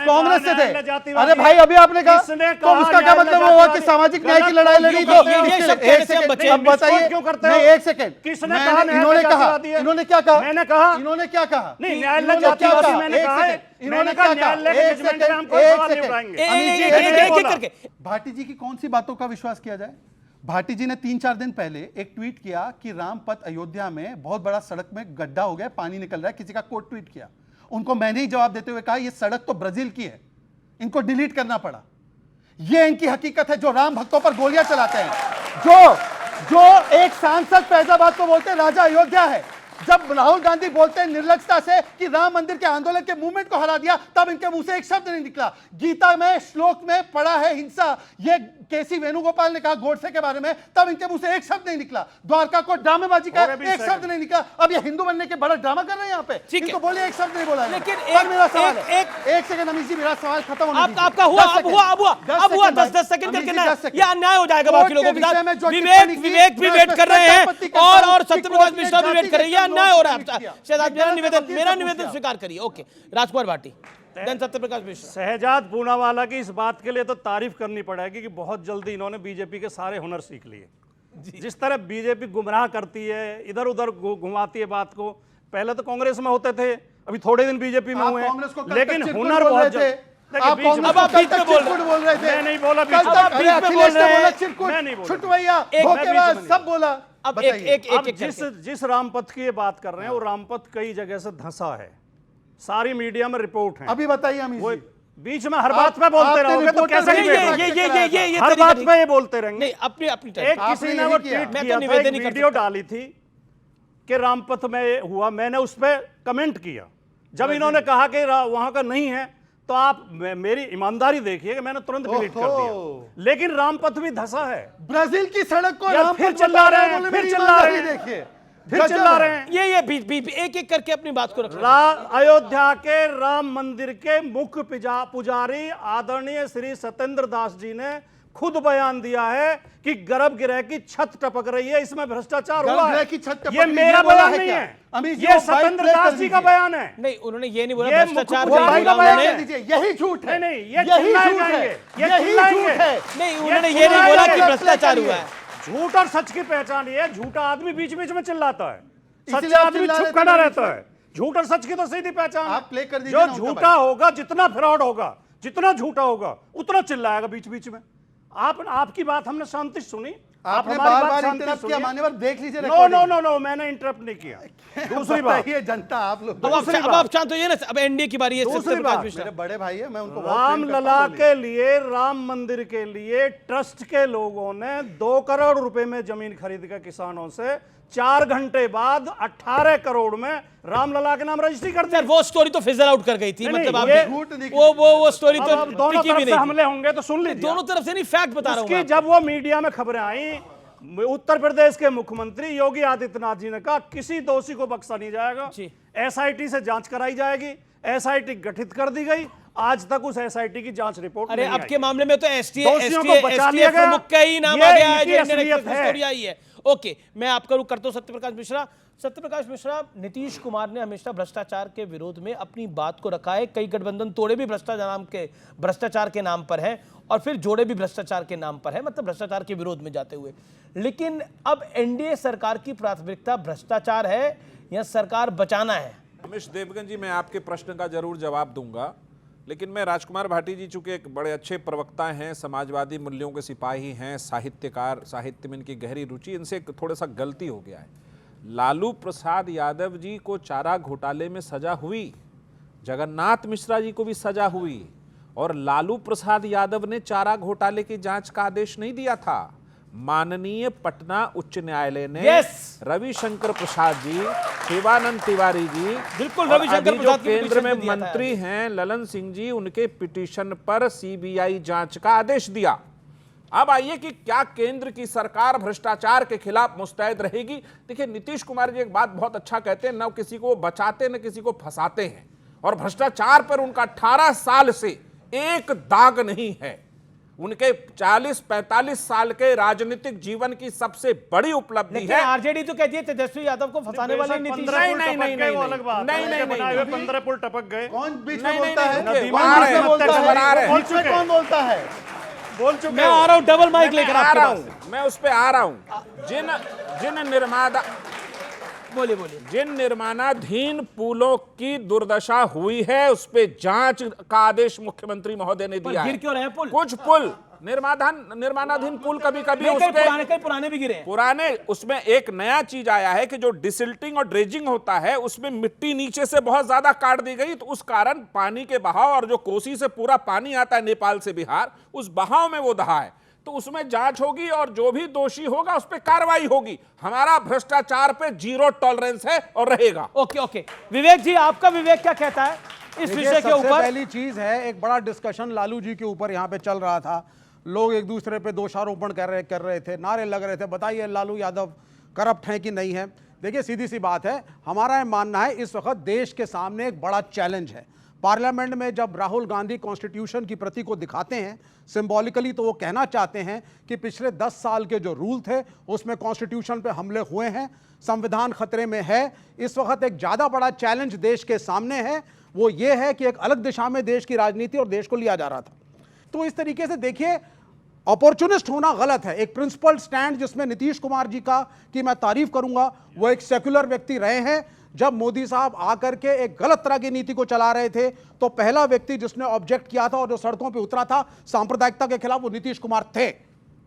से थे। अरे भाई अभी आपने कहा तो उसका क्या मतलब हुआ कि सामाजिक न्याय की लड़ाई लड़ी? तो एक सेकंड अब बताइए। नहीं एक सेकंड, इन्होंने कहा, इन्होंने क्या कहा? मैंने कहा, इन्होंने क्या कहा? न्यायालय जातिवादी मैंने कहा है। इन्होंने क्या कहा? भाटी जी की कौन सी बातों का विश्वास किया जाए? भाटी जी ने 3-4 दिन पहले एक ट्वीट किया कि रामपथ अयोध्या में बहुत बड़ा सड़क में गड्ढा हो गया, पानी निकल रहा है, किसी का कोट ट्वीट किया। उनको मैंने ही जवाब देते हुए कहा ये सड़क तो ब्राजील की है, इनको डिलीट करना पड़ा। ये इनकी हकीकत है जो राम भक्तों पर गोलियां चलाते हैं। जो एक सांसद फैजाबाद को बोलते हैं राजा अयोध्या है, जब राहुल गांधी बोलते हैं निर्लजता से कि राम मंदिर के आंदोलन के मूवमेंट को हरा दिया, तब इनके मुंह से एक शब्द नहीं निकला। गीता में श्लोक में पढ़ा है हिंसा, ये केसी वेणुगोपाल ने कहा गोडसे के बारे में, तब इनके मुंह से एक शब्द नहीं निकला। द्वारका को ड्रामेबाजी का एक शब्द नहीं निकला। अब ये हिंदू बनने के बड़ा ड्रामा कर रहे हैं यहाँ पे। इनको बोलिए एक शब्द नहीं बोला। लेकिन मेरा सवाल है, एक सेकंड अमीश जी, मेरा सवाल खत्म होने दीजिए। आपका हुआ 10 सेकंड करके ना, ये अन्याय हो जाएगा बाकी लोगों के साथ। विवेक भी वेट कर रहे हैं और सत्यप्रकाश मिश्रा भी वेट कर रहे हैं। अन्याय हो रहा है। शहजाद, मेरा निवेदन स्वीकार करिए। ओके, राजकुमार भाटी, सत्यप्रकाश मिश्रा। शहजाद पूनावाला की इस बात के लिए तो तारीफ करनी पड़ेगी कि बहुत जल्दी इन्होंने बीजेपी के सारे हुनर सीख लिए। जिस तरह बीजेपी गुमराह करती है, इधर उधर घुमाती है बात को। पहले तो कांग्रेस में होते थे, अभी थोड़े दिन बीजेपी में हुए, लेकिन हुनर बहुत आप बीच में बोल रहे थे। मैं नहीं बोला, सब बोला। अब जिस रामपथ की ये बात कर रहे हैं, वो रामपथ कई जगह से धंसा है, सारी मीडिया में रिपोर्ट है। अभी बताइए अमीश जी, बीच में हर बात पे बोलते रहोगे तो कैसे? ये हर बात पे ये बोलते रहेंगे। नहीं, अपनी एक किसी ने वो ट्वीट किया था, एक वीडियो डाली थी कि रामपथ में हुआ, मैंने उस पे कमेंट किया। जब इन्होंने कहा कि वहां का नहीं है, तो आप मेरी ईमानदारी देखिए कि मैंने तुरंत डिलीट कर दिया। लेकिन रामपथ भी धंसा है। ब्राजील की सड़क को फिर चिल्ला रहे हैं, फिर चिल्ला रहे हैं, देखिए फिर चिल्ला रहे हैं। ये एक एक करके अपनी बात को रख। अयोध्या के राम मंदिर के मुख्य पुजारी आदरणीय श्री सत्येंद्र दास जी ने खुद बयान दिया है कि गर्भगृह की छत टपक रही है, इसमें भ्रष्टाचार हुआ है। ये मेरा बयान नहीं है, ये सत्येंद्र दास जी का बयान है। नहीं, उन्होंने ये नहीं बोला भ्रष्टाचार, यही झूठ है। नहीं, ये झूठ है, यही झूठ है। नहीं, उन्होंने ये नहीं बोला कि भ्रष्टाचार हुआ है। झूठ और सच की पहचान ये है। झूठा आदमी बीच बीच में चिल्लाता है, सच्चा आदमी चुप खड़ा रहता है। झूठ और सच की तो सीधी पहचान। आप प्ले कर दीजिए। जो झूठा होगा, जितना फ्रॉड होगा, जितना झूठा होगा, उतना चिल्लाएगा बीच बीच में। आपकी बात हमने शांति सुनी, आपने बार-बार इंटरप्ट किया। मान्यवर देख लीजिए। नो, मैंने इंटरप्ट नहीं किया। दूसरी बात, ये जनता आप लोग अब आप शांत होइए ना। अब एनडीए की बारी है। मेरे बड़े भाई है, मैं उनको रामलला के लिए, राम मंदिर के लिए ट्रस्ट के लोगों ने 2 करोड़ रुपए में जमीन खरीद कर किसानों से 4 घंटे बाद 18 करोड़ में रामलला के नाम रजिस्ट्री कर दी। वो स्टोरी तो फिजल आउट कर गई थी। मतलब वो स्टोरी तो दोनों तरफ से हमले होंगे तो सुन लीजिए। दोनों तरफ से नहीं, फैक्ट बता रहा हूं। जब वो मीडिया में खबरें आई, उत्तर प्रदेश के मुख्यमंत्री योगी आदित्यनाथ जी ने कहा किसी दोषी को बख्शा नहीं जाएगा, एसआईटी से जांच कराई जाएगी। एसआईटी गठित कर दी गई, आज तक उस एसआईटी की जांच रिपोर्ट अरे अब के मामले में तो दोषियों को बचा लिया गया। मुख्य ही नाम आ गया है, जो स्टोरी आई है। ओके, मैं आपका रुख करता हूं सत्यप्रकाश मिश्रा। सत्यप्रकाश मिश्रा, नीतीश कुमार ने हमेशा भ्रष्टाचार के विरोध में अपनी बात को रखा है। कई गठबंधन तोड़े भी भ्रष्टाचार के नाम पर हैं और फिर जोड़े भी भ्रष्टाचार के नाम पर है, मतलब भ्रष्टाचार के विरोध में जाते हुए। लेकिन अब एनडीए सरकार की प्राथमिकता भ्रष्टाचार है या सरकार बचाना है? अमीश देवगन जी, मैं आपके प्रश्न का जरूर जवाब दूंगा, लेकिन मैं राजकुमार भाटी जी चूंकि एक बड़े अच्छे प्रवक्ता हैं, समाजवादी मूल्यों के सिपाही हैं, साहित्यकार, साहित्य में इनकी गहरी रुचि, इनसे थोड़ा सा गलती हो गया है। लालू प्रसाद यादव जी को चारा घोटाले में सजा हुई, जगन्नाथ मिश्रा जी को भी सजा हुई, और लालू प्रसाद यादव ने चारा घोटाले की जांच का आदेश नहीं दिया था। माननीय पटना उच्च न्यायालय ने रविशंकर प्रसाद जी, शिवानंद तिवारी जी, बिल्कुल और अभी जो केंद्र में मंत्री हैं ललन सिंह जी, उनके पिटीशन पर सीबीआई जांच का आदेश दिया। अब आइए कि क्या केंद्र की सरकार भ्रष्टाचार के खिलाफ मुस्तैद रहेगी? देखिए, नीतीश कुमार जी एक बात बहुत अच्छा कहते हैं, न किसी को बचाते न किसी को फंसाते हैं, और भ्रष्टाचार पर उनका 18 साल से एक दाग नहीं है। उनके 40-45 साल के राजनीतिक जीवन की सबसे बड़ी उपलब्धि है। आरजेडी तो कहती है तेजस्वी यादव को फंसाने वाले नीतीश। नहीं, वो अलग बात है। 15 पुल टपक गए। कौन बीच में बोलता है? कौन बोलता है? बोल चुके। मैं आ रहा हूं, डबल माइक लेकर आ रहा हूं, मैं उस पे आ रहा हूं। जिन निर्माणाधीन पुलों की दुर्दशा हुई है, उस पे जांच का आदेश मुख्यमंत्री महोदय ने दिया है। गिर क्यों रहे हैं पुल? कुछ पुल निर्माणाधीन पुल कभी कभी पुराने भी गिरे हैं। पुराने, उसमें एक नया चीज आया है कि जो डिसिल्टिंग और ड्रेजिंग होता है, उसमें मिट्टी नीचे से बहुत ज्यादा काट दी गई, तो उस कारण पानी के बहाव, और जो कोसी से पूरा पानी आता है नेपाल से बिहार, उस बहाव में वो दहा है। तो उसमें जांच होगी और जो भी दोषी होगा उस पर कार्रवाई होगी। हमारा भ्रष्टाचार पे 0 टॉलरेंस है और रहेगा। ओके। विवेक जी, आपका विवेक क्या कहता है इस विषय के ऊपर? पहली चीज है, एक बड़ा डिस्कशन लालू जी के ऊपर यहाँ पे चल रहा था, लोग एक दूसरे पे दोषारोपण कर रहे थे, नारे लग रहे थे, बताइए लालू यादव करप्ट हैं कि नहीं है। देखिए, सीधी सी बात है, हमारा ये मानना है इस वक्त देश के सामने एक बड़ा चैलेंज है। पार्लियामेंट में जब राहुल गांधी कॉन्स्टिट्यूशन की प्रति को दिखाते हैं सिंबॉलिकली, तो वो कहना चाहते हैं कि पिछले 10 साल के जो रूल थे उसमें कॉन्स्टिट्यूशन पे हमले हुए हैं, संविधान खतरे में है। इस वक्त एक ज़्यादा बड़ा चैलेंज देश के सामने है, वो ये है कि एक अलग दिशा में देश की राजनीति और देश को लिया जा रहा था। तो इस तरीके से देखिए, अपॉर्चुनिस्ट होना गलत है। एक प्रिंसिपल स्टैंड जिसमें नीतीश कुमार जी का की मैं तारीफ करूंगा, वो एक सेक्युलर व्यक्ति रहे हैं। जब मोदी साहब आकर के एक गलत तरह की नीति को चला रहे थे, तो पहला व्यक्ति जिसने ऑब्जेक्ट किया था और जो सड़कों पे उतरा था सांप्रदायिकता के खिलाफ, वो नीतीश कुमार थे।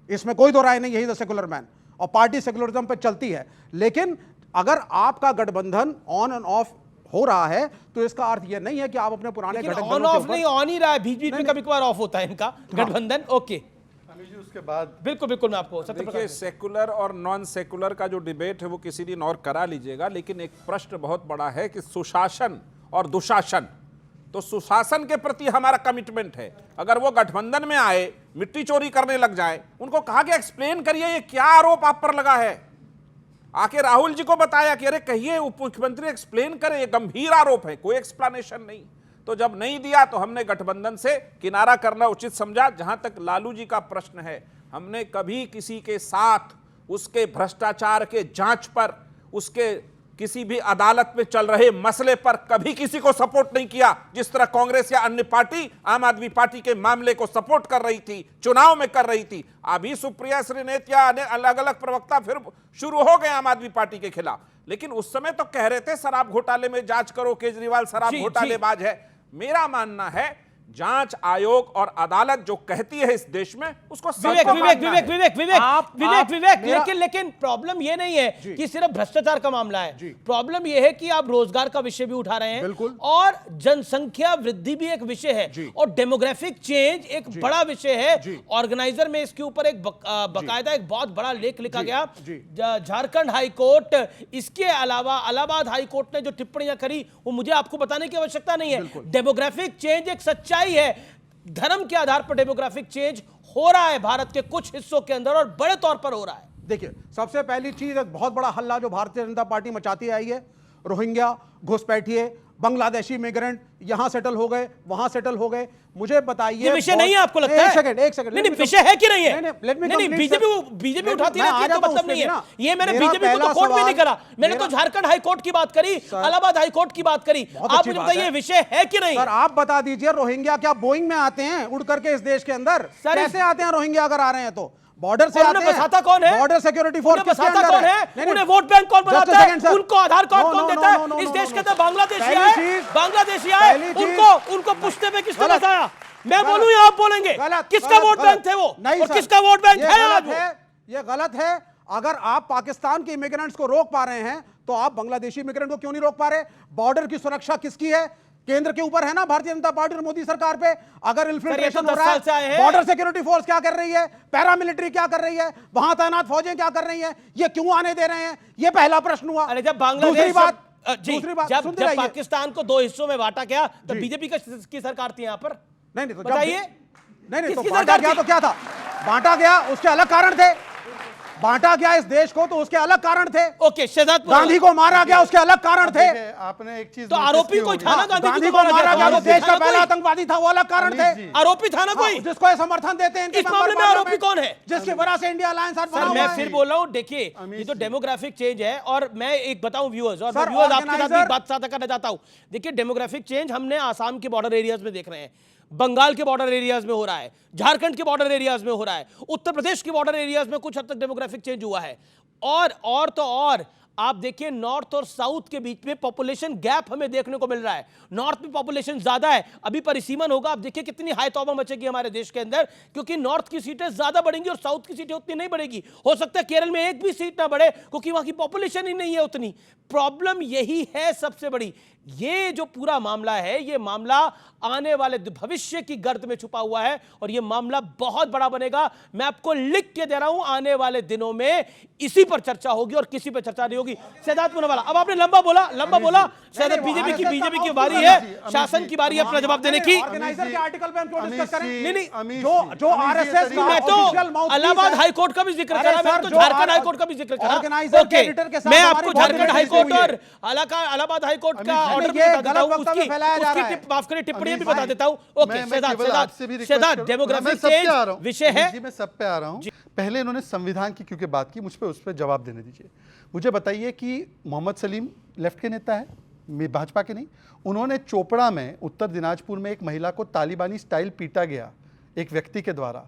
इसमें कोई दो राय नहीं, यही द सेक्युलर मैन। और पार्टी सेक्युलरिज्म पे चलती है। लेकिन अगर आपका गठबंधन ऑन एंड ऑफ हो रहा है, तो इसका अर्थ यह नहीं है कि आप अपने पुराने गठबंधन ऑन ऑफ नहीं, ऑन ही रहा है, बीच में कभी कभार ऑफ होता है इनका गठबंधन। ओके, उसके बाद बिल्कुल मैं आपको देखिए, सेकुलर और नॉन सेकुलर का जो डिबेट है वो किसी दिन और करा लीजिएगा, लेकिन एक प्रश्न बहुत बड़ा है कि सुशासन और दुशासन। तो सुशासन के प्रति हमारा कमिटमेंट है। अगर वो गठबंधन में आए, मिट्टी चोरी करने लग जाए, उनको कहा कि एक्सप्लेन करिए ये क्या आरोप आप पर लगा है। आके राहुल जी को बताया कि अरे कहिए, उप मुख्यमंत्री एक्सप्लेन करें, ये गंभीर आरोप है, कोई एक्सप्लेनेशन नहीं। तो जब नहीं दिया तो हमने गठबंधन से किनारा करना उचित समझा। जहां तक लालू जी का प्रश्न है, हमने कभी किसी के साथ उसके भ्रष्टाचार के जांच पर, उसके किसी भी अदालत में चल रहे मसले पर कभी किसी को सपोर्ट नहीं किया। जिस तरह कांग्रेस या अन्य पार्टी आम आदमी पार्टी के मामले को सपोर्ट कर रही थी, चुनाव में कर रही थी। अभी सुप्रिया श्रीनेत या अलग अलग प्रवक्ता फिर शुरू हो गए आम आदमी पार्टी के खिलाफ, लेकिन उस समय तो कह रहे थे शराब घोटाले में जांच करो, केजरीवाल शराब घोटालेबाज है। मेरा मानना है जांच आयोग और अदालत जो कहती है इस देश में, उसको विवेक, लेकिन प्रॉब्लम ये नहीं है कि सिर्फ भ्रष्टाचार का मामला है। प्रॉब्लम ये है कि आप रोजगार का विषय भी उठा रहे हैं, और जनसंख्या वृद्धि भी एक विषय है, और डेमोग्राफिक चेंज एक बड़ा विषय है। ऑर्गेनाइजर में इसके ऊपर एक बकायदा एक बहुत बड़ा लेख लिखा गया। झारखंड हाईकोर्ट, इसके अलावा इलाहाबाद हाईकोर्ट ने जो टिप्पणियां करी, वो मुझे आपको बताने की आवश्यकता नहीं है। डेमोग्राफिक चेंज एक सच्चाई है। धर्म के आधार पर डेमोग्राफिक चेंज हो रहा है भारत के कुछ हिस्सों के अंदर, और बड़े तौर पर हो रहा है। देखिए, सबसे पहली चीज, एक बहुत बड़ा हल्ला जो भारतीय जनता पार्टी मचाती आई है, रोहिंग्या, घुसपैठिए, बांग्लादेशी इमिग्रेंट यहां सेटल हो गए, वहां सेटल हो गए। मुझे बताइए, ये विषय नहीं है आपको लगता है? एक सेकंड नहीं, विषय है कि नहीं है? नहीं, बीजेपी उठाती रहती है तो मतलब नहीं है। ये मैंने बीजेपी को तो कोर्ट में नहीं करा, मैंने तो झारखंड हाईकोर्ट की बात करी, इलाहाबाद हाईकोर्ट की बात करी। आप मुझे बताइए विषय है कि नहीं? सर आप बता दीजिए, रोहिंग्या क्या बोइंग में आते हैं उड़ करके इस देश के अंदर? कैसे आते हैं रोहिंग्या अगर आ रहे हैं तो? बॉर्डर से आते हैं। बसाता कौन है? बॉर्डर सिक्योरिटी फोर्स बसाता कौन है? उन्हें वोट बैंक कौन बनाता है? उनको आधार कार्ड कौन देता है? इस देश के अंदर बांग्लादेशी आए, उनको पूछते हुए किसने बताया? मैं बोलूं या आप बोलेंगे? किसका वोट बैंक थे वो? और किसका वोट बैंक है आज वो? ये गलत है। अगर आप पाकिस्तान के इमिग्रेंट्स को रोक पा रहे हैं तो आप बांग्लादेशी इमिग्रेंट को क्यों नहीं रोक पा रहे? बॉर्डर की सुरक्षा किसकी है? केंद्र के ऊपर है ना, भारतीय जनता पार्टी और मोदी सरकार पे। अगर इन्फिल्ट्रेशन हो रहा है, बॉर्डर सिक्योरिटी फोर्स क्या कर रही है? पैरामिलिट्री क्या कर रही है? वहां तैनात फौजें क्या कर रही हैं? ये क्यों आने दे रहे हैं? ये पहला प्रश्न हुआ। अरे जब बांग्लादेश, दूसरी बात जब पाकिस्तान को दो हिस्सों में बांटा गया तो बीजेपी की सरकार थी यहाँ पर। नहीं तो बताइए, नहीं तो बांटा गया तो क्या था? बांटा गया उसके अलग कारण थे। बांटा गया इस देश को तो उसके अलग कारण थे। ओके, शहजाद गांधी को मारा गया उसके अलग कारण थे। आपने एक चीज तो आरोपी कोई था ना, गांधी को मारा गया तो देश का पहला आतंकवादी था, वो अलग कारण थे। आरोपी था ना कोई, जिसको ये समर्थन देते हैं। इस मामले में आरोपी कौन है? जिसकी वजह से इंडिया अलायंस मैं फिर बोल रहा हूँ, देखिए ये तो डेमोग्राफिक चेंज है। और मैं एक बताऊं व्यूअर्स, और व्यूअर्स आपके साथ एक बात साझा करना चाहता हूं। देखिए डेमोग्राफिक चेंज हमने आसाम के बॉर्डर एरियाज में देख रहे हैं, बंगाल के बॉर्डर एरियाज में हो रहा है, झारखंड के बॉर्डर एरियाज में हो रहा है, उत्तर प्रदेश के बॉर्डर एरियाज में कुछ हद तक डेमोग्राफिक चेंज हुआ है। और तो और आप देखिए नॉर्थ और साउथ के बीच में पॉपुलेशन गैप हमें देखने को मिल रहा है। नॉर्थ में पॉपुलेशन ज्यादा है, अभी परिसीमन होगा, आप देखिए कितनी हाई तौबा मचेगी हमारे देश के अंदर, क्योंकि नॉर्थ की सीटें ज्यादा बढ़ेंगी और साउथ की सीटें उतनी नहीं बढ़ेगी। हो सकता है केरल में एक भी सीट ना बढ़े क्योंकि वहां की पॉपुलेशन ही नहीं है उतनी। प्रॉब्लम यही है सबसे बड़ी। ये जो पूरा मामला है, ये मामला आने वाले भविष्य की गर्द में छुपा हुआ है और ये मामला बहुत बड़ा बनेगा। मैं आपको लिख के दे रहा हूं, आने वाले दिनों में इसी पर चर्चा होगी और किसी पर चर्चा नहीं होगी। शहजाद पूनावाला, अब आपने लंबा बोला। शायद बीजेपी की बारी है, शासन की बारी है अपना जवाब देने की। जो आरएसएस मैं तो इलाहाबाद हाईकोर्ट का भी जिक्र करा, मैं तो झारखंड हाईकोर्ट का भी जिक्र करा। मैं आपको झारखंड हाईकोर्ट और इलाहाबाद हाईकोर्ट का ऑर्डर भी बता देता हूं, उसकी माफ करिए टिप्पणी भी बता देता हूं। ओके शहजाद, डेमोग्राफिक चेंज विषय है, मैं सब पे आ रहा हूं। पहले इन्होंने संविधान की क्योंकि बात की, मुझ पे उस पर जवाब देने दीजिए। मुझे बताइए कि मोहम्मद सलीम लेफ्ट के नेता है, भाजपा के नहीं। उन्होंने चोपड़ा में, उत्तर दिनाजपुर में एक महिला को तालिबानी स्टाइल पीटा गया एक व्यक्ति के द्वारा,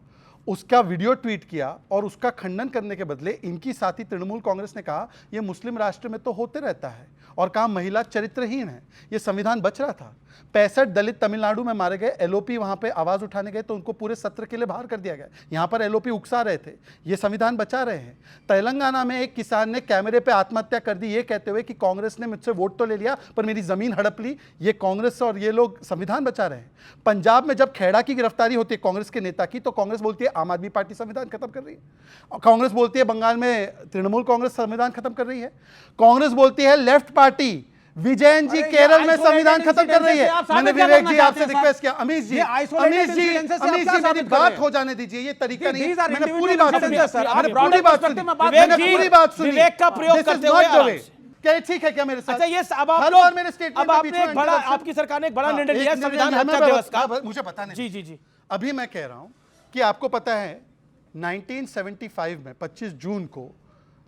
उसका वीडियो ट्वीट किया और उसका खंडन करने के बदले इनकी साथी तृणमूल कांग्रेस ने कहा यह मुस्लिम राष्ट्र में तो होते रहता है और कहा महिला चरित्रहीन है। यह संविधान बच रहा था। 65 दलित तमिलनाडु में मारे गए, एलओपी वहां पे आवाज उठाने गए तो उनको पूरे सत्र के लिए बाहर कर दिया गया। यहां पर एलओपी उकसा रहे थे, ये संविधान बचा रहे हैं। तेलंगाना में एक किसान ने कैमरे पे आत्महत्या कर दी, ये कहते हुए कि कांग्रेस ने मुझसे वोट तो ले लिया पर मेरी जमीन हड़प ली। ये कांग्रेस और ये लोग संविधान बचा रहे हैं। पंजाब में जब खेड़ा की गिरफ्तारी होती है कांग्रेस के नेता की, तो कांग्रेस बोलती है आम आदमी पार्टी संविधान खत्म कर रही है। कांग्रेस बोलती है बंगाल में तृणमूल कांग्रेस संविधान खत्म कर रही है। कांग्रेस बोलती है लेफ्ट पार्टी विजयन जी केरल में संविधान खत्म कर रही है। मैंने विवेक जी आपसे रिक्वेस्ट किया, अमीश जी मेरी बात हो जाने दीजिए, ये तरीका नहीं है। मैंने पूरी बात सुनी, विवेक का प्रयोग करते हुए क्या ठीक है क्या मेरे साथ? अच्छा ये अब आपने एक बड़ा, आपकी सरकार ने एक बड़ा निर्णय लिया संविधान हत्या दिवस का, मुझे पता नहीं। जी अभी मैं कह रहा हूं कि आपको पता है 1975 में 25 जून को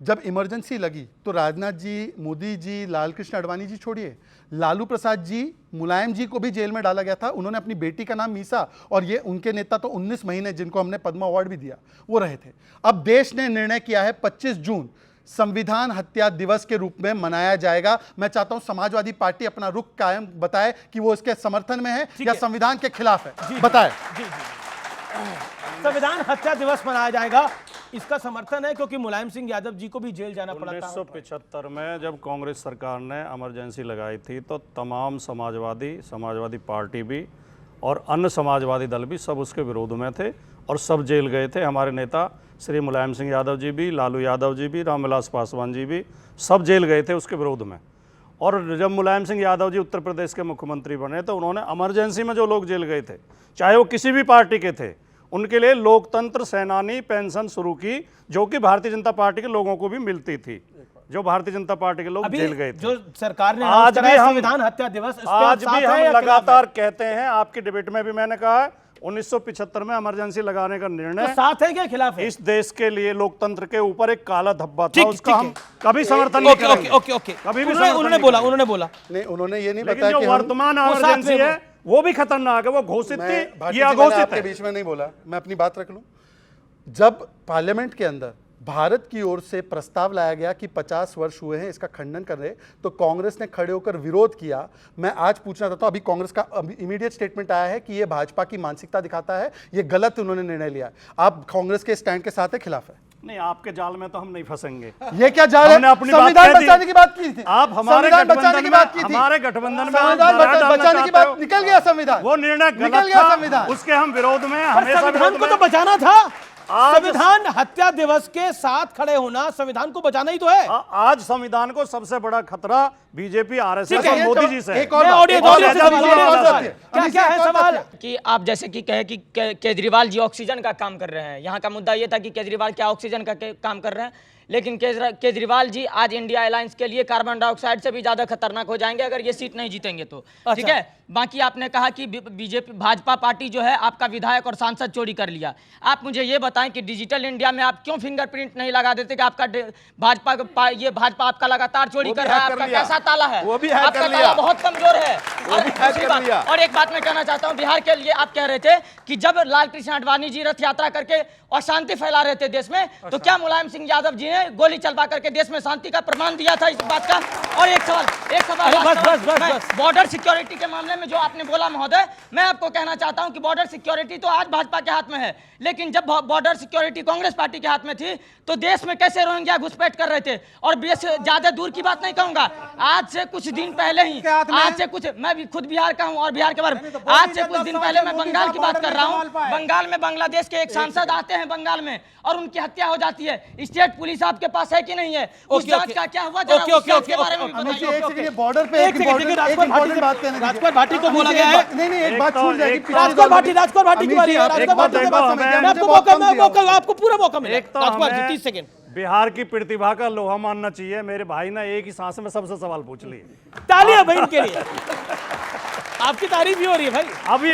जब इमरजेंसी लगी तो राजनाथ जी, मोदी जी, लालकृष्ण आडवाणी जी छोड़िए, लालू प्रसाद जी, मुलायम जी को भी जेल में डाला गया था। उन्होंने अपनी बेटी का नाम मीसा, और ये उनके नेता तो 19 महीने जिनको हमने पद्म अवार्ड भी दिया वो रहे थे। अब देश ने निर्णय किया है 25 जून संविधान हत्या दिवस के रूप में मनाया जाएगा। मैं चाहता हूं समाजवादी पार्टी अपना रुख कायम बताए कि वो इसके समर्थन में है या संविधान के खिलाफ है, बताए। संविधान हत्या दिवस मनाया जाएगा, इसका समर्थन है क्योंकि मुलायम सिंह यादव जी को भी जेल जाना पड़ा था। 1975 में जब कांग्रेस सरकार ने इमरजेंसी लगाई थी तो तमाम समाजवादी पार्टी भी और अन्य समाजवादी दल भी सब उसके विरोध में थे और सब जेल गए थे। हमारे नेता श्री मुलायम सिंह यादव जी भी, लालू यादव जी भी, रामविलास पासवान जी भी सब जेल गए थे उसके विरोध में। और जब मुलायम सिंह यादव जी उत्तर प्रदेश के मुख्यमंत्री बने तो उन्होंने इमरजेंसी में जो लोग जेल गए थे, चाहे वो किसी भी पार्टी के थे, उनके लिए लोकतंत्र सेनानी पेंशन शुरू की, जो कि भारतीय जनता पार्टी के लोगों को भी मिलती थी। जो भारतीय जनता पार्टी के लोग अभी जेल गए थे। जो सरकार ने आज भी हम संविधान हत्या दिवस, इस पे आज आप भी साथ हैं हम या खिलाफ लगातार हैं? कहते हैं, आपकी डिबेट में भी मैंने कहा है 1975 में इमरजेंसी लगाने का निर्णय तो साथ है क्या खिलाफ है? इस देश के लिए लोकतंत्र के ऊपर एक काला धब्बा था, ठीक, उसका ठीक हम है। कभी समर्थन नहीं करेंगे। ओके कभी भी उन्होंने बोला नहीं, उन्होंने ये नहीं लेकिन बताया जो कि वर्तमान इमरजेंसी है वो भी खतरनाक है, वो घोषित थी, ये अघोषित आपके है। बीच में नहीं बोला, मैं अपनी बात रख लूं। जब पार्लियामेंट के अंदर भारत की ओर से प्रस्ताव लाया गया कि 50 वर्ष हुए हैं इसका खंडन कर रहे, तो कांग्रेस ने खड़े होकर विरोध किया। मैं आज पूछना चाहता हूं, अभी कांग्रेस का इमीडिएट स्टेटमेंट आया है कि यह भाजपा की मानसिकता दिखाता है, यह गलत उन्होंने निर्णय लिया। आप कांग्रेस के स्टैंड के साथ है, खिलाफ है? नहीं, आपके जाल में तो हम नहीं फंसेंगे। ये क्या जाल है? हमने अपनी बात संविधान कह दी। बचाने की बात की थी। आप हमारे संविधान बचाने की गठबंधन बात की में, थी। हमारे गठबंधन में संविधान बचाने की बात, निकल गया संविधान, वो निर्णय निकल गलत गया था, संविधान। उसके हम विरोध में, पर हमेशा संविधान विरोध को में। तो बचाना था। आज संविधान हत्या दिवस के साथ खड़े होना संविधान को बचाना ही तो है। आज संविधान को सबसे बड़ा खतरा बीजेपी, आरएसएस ठीक है, और मोदी जी से है। क्या है सवाल? कि आप जैसे कि कहे कि केजरीवाल जी ऑक्सीजन का काम कर रहे हैं, यहाँ का मुद्दा ये था कि केजरीवाल क्या ऑक्सीजन का काम कर रहे हैं, लेकिन केजरीवाल जी आज इंडिया अलायंस के लिए कार्बन डाइऑक्साइड से भी ज्यादा खतरनाक हो जाएंगे अगर ये सीट नहीं जीतेंगे तो। ठीक है, बाकी आपने कहा कि बीजेपी भाजपा पार्टी जो है आपका विधायक और सांसद चोरी कर लिया। आप मुझे ये बताएं कि डिजिटल इंडिया में आप क्यों फिंगरप्रिंट नहीं लगा देते कि आपका भाजपा आपका लगातार चोरी कर रहा है, आपका कैसा ताला है? वो भी हैक आपका कर लिया। ताला बहुत कमजोर है। वो भी हैक कर लिया। और एक बात मैं कहना चाहता हूं, बिहार के लिए आप कह रहे थे कि जब लाल कृष्ण आडवाणी जी रथ यात्रा करके अशांति फैला रहे थे देश में, तो क्या मुलायम सिंह यादव जी ने गोली चलवा करके देश में शांति का प्रमाण दिया था? इस बात का। और एक सवाल बॉर्डर सिक्योरिटी के मामले में जो आपने बोला महोदय, मैं आपको कहना चाहता हूं कि बॉर्डर सिक्योरिटी तो आज भाजपा के हाथ में है, लेकिन जब बॉर्डर सिक्योरिटी कांग्रेस पार्टी के हाथ में थी तो देश में कैसे रोहिंग्या घुसपैठ कर रहे थे। और ज्यादा दूर की बात नहीं कहूंगा, आज से कुछ दिन पहले ही, आज से कुछ, मैं भी खुद बिहार का हूं और बिहार के बारे में, आज से कुछ दिन पहले मैं बंगाल की बात कर रहा हूं। बंगाल में बांग्लादेश के एक सांसद आते हैं बंगाल में और उनकी हत्या हो जाती है। स्टेट पुलिस आपके पास है कि नहीं है? उस जांच का क्या हुआ, जरा उस जांच के बारे में भी बताइए। बॉर्डर पे एक इम्पोर्टेंट बात कहने दीजिए। राजकुमार भाटी को बोला गया है। नहीं, एक बात छूट जाएगी। राजकुमार भाटी की बारी है। राजकुमार भाटी की बात समझिए। मैं आपको मौका, आपको पूरा मौका मिलेगा। राजकुमार जी 30 सेकंड। बिहार की प्रतिभा का लोहा मानना चाहिए। मेरे भाई ने एक ही सांस में सबसे सवाल पूछ लिए। तालियां भाई इनके लिए। आपकी तारीफ ही हो रही है भाई। अभी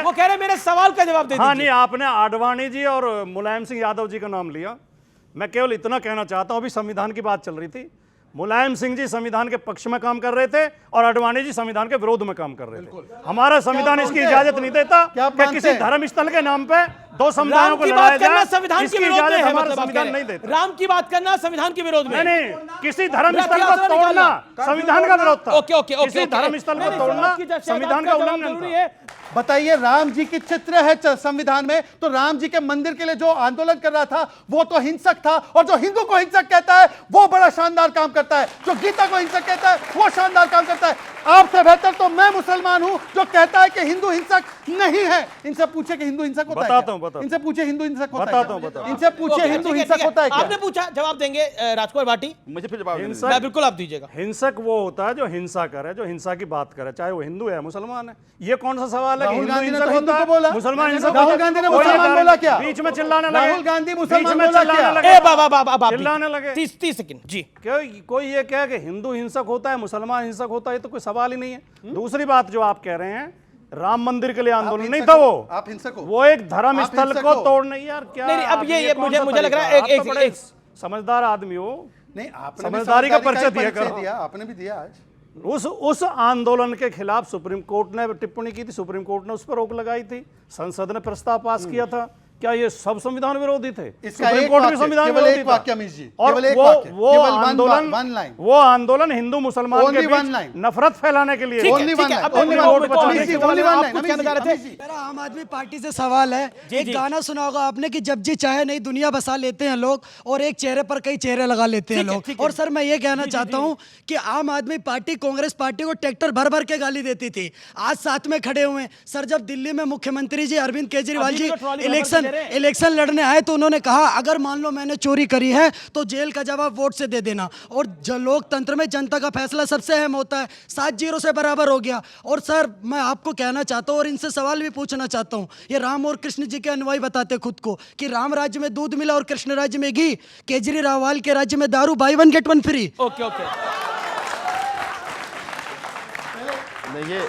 वो कह रहे मेरे सवाल का जवाब दे दीजिए। हाँ, नहीं, आपने आडवाणी जी और मुलायम सिंह यादव जी का नाम लिया। मैं केवल इतना कहना चाहता हूं, अभी संविधान की बात चल रही थी। मुलायम सिंह जी संविधान के पक्ष में काम कर रहे थे और आडवाणी जी संविधान के विरोध में काम कर रहे थे। हमारा संविधान इसकी इजाजत नहीं देता कि किसी धर्म स्थल के नाम पे दो समुदायों को लड़ाया जाए। संविधान के विरोध में है, हमारा संविधान नहीं देता। राम की बात करना संविधान के विरोध में नहीं, किसी धर्म स्थल को तोड़ना संविधान का विरोध था। किसी धर्म स्थल को तोड़ना संविधान का उल्लंघन था। बताइए, राम जी की चित्र है संविधान में, तो राम जी के मंदिर के लिए जो आंदोलन कर रहा था वो तो हिंसक था, और जो हिंदू को हिंसक कहता है वो बड़ा शानदार काम करता है। जो गीता को हिंसक कहता है वो शानदार काम करता है। आपसे बेहतर तो मैं मुसलमान हूं जो कहता है कि हिंदू हिंसक नहीं है। इनसे पूछे कि हिंदू हिंसक होता है क्या? इनसे पूछे हिंदू हिंसक होता है? इनसे पूछे हिंदू हिंसक होता है क्या? आपने पूछा, जवाब देंगे राजकुमार भाटी। मुझे फिर जवाब हिंसक, बिल्कुल आप दीजिएगा। हिंसक वो होता है जो हिंसा करे, जो हिंसा की बात करे, चाहे वो हिंदू है मुसलमान है। ये कौन सा सवाल है? राहुल गांधी ने तो हिंदू को बोला, मुसलमान हिंसक। राहुल गांधी ने मुसलमान बोला क्या? बीच में चिल्लाने लगे। राहुल गांधी मुसलमान बोला क्या? चिल्लाने लगे। 30 सेकंड जी। कोई ये कहे कि हिंदू हिंसक होता है, मुसलमान हिंसक होता है, तो कोई सवाल ही नहीं है। दूसरी बात जो आप कह रहे हैं, राम मंदिर के लिए आंदोलन नहीं था वो, आप हिंसक हो, वो एक धर्म स्थल को तोड़ने। यार क्या, नहीं, अब ये मुझे लग रहा है एक समझदार आदमी हो। नहीं, आपने समझदारी का परिचय दिया, आपने भी दिया आज। उस आंदोलन के खिलाफ सुप्रीम कोर्ट ने टिप्पणी की थी, सुप्रीम कोर्ट ने उस पर रोक लगाई थी, संसद ने प्रस्ताव पास किया था। क्या ये सब संविधान विरोधी थे? सुप्रीम कोर्ट भी संविधान विरोधी था। और वो आंदोलन हिंदू मुसलमान के बीच नफरत फैलाने के लिए। मेरा आम आदमी पार्टी से सवाल है, एक गाना सुना होगा आपने कि जब जी चाहे नई दुनिया बसा लेते हैं लोग, और एक चेहरे पर कई चेहरे लगा लेते हैं लोग। और सर मैं ये कहना चाहता हूँ कि आम आदमी पार्टी कांग्रेस पार्टी को ट्रैक्टर भर भर के गाली देती थी, आज साथ में खड़े हुए। सर जब दिल्ली में मुख्यमंत्री जी अरविंद केजरीवाल जी इलेक्शन जब इलेक्शन लड़ने आए तो उन्होंने कहा अगर मान लो मैंने चोरी करी है तो जेल का जवाब वोट से दे देना। और लोकतंत्र में जनता का फैसला सबसे अहम होता है। 7-0 से बराबर हो गया। और सर मैं आपको कहना चाहता हूँ और इनसे सवाल भी पूछना चाहता हूँ, ये राम और कृष्ण जी के अनुयायी बताते खुद को कि राम राज्य में दूध मिला और कृष्ण राज्य में घी, केजरीवाल के राज्य में दारू बाई 1 गेट 1 फ्री। ओके देखिए,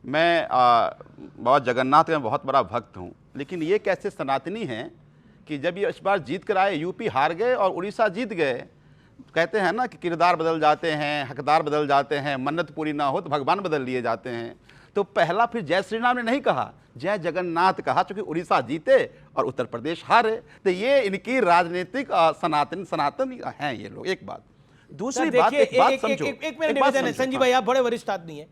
मैं बाबा जगन्नाथ का बहुत बड़ा भक्त हूँ, लेकिन ये कैसे सनातनी हैं कि जब ये इस बार जीत कर आए, यूपी हार गए और उड़ीसा जीत गए, कहते हैं ना कि किरदार बदल जाते हैं, हकदार बदल जाते हैं, मन्नत पूरी ना हो तो भगवान बदल लिए जाते हैं। तो पहला फिर जय श्री राम ने नहीं कहा, जय जगन्नाथ कहा, चूंकि उड़ीसा जीते और उत्तर प्रदेश हारे। तो ये इनकी राजनीतिक सनातन हैं ये लोग। एक बात। दूसरी बात, एक बात समझो, एक मेरा निवेदन है संजीव भाई, आप बड़े वरिष्ठ आदमी हैं।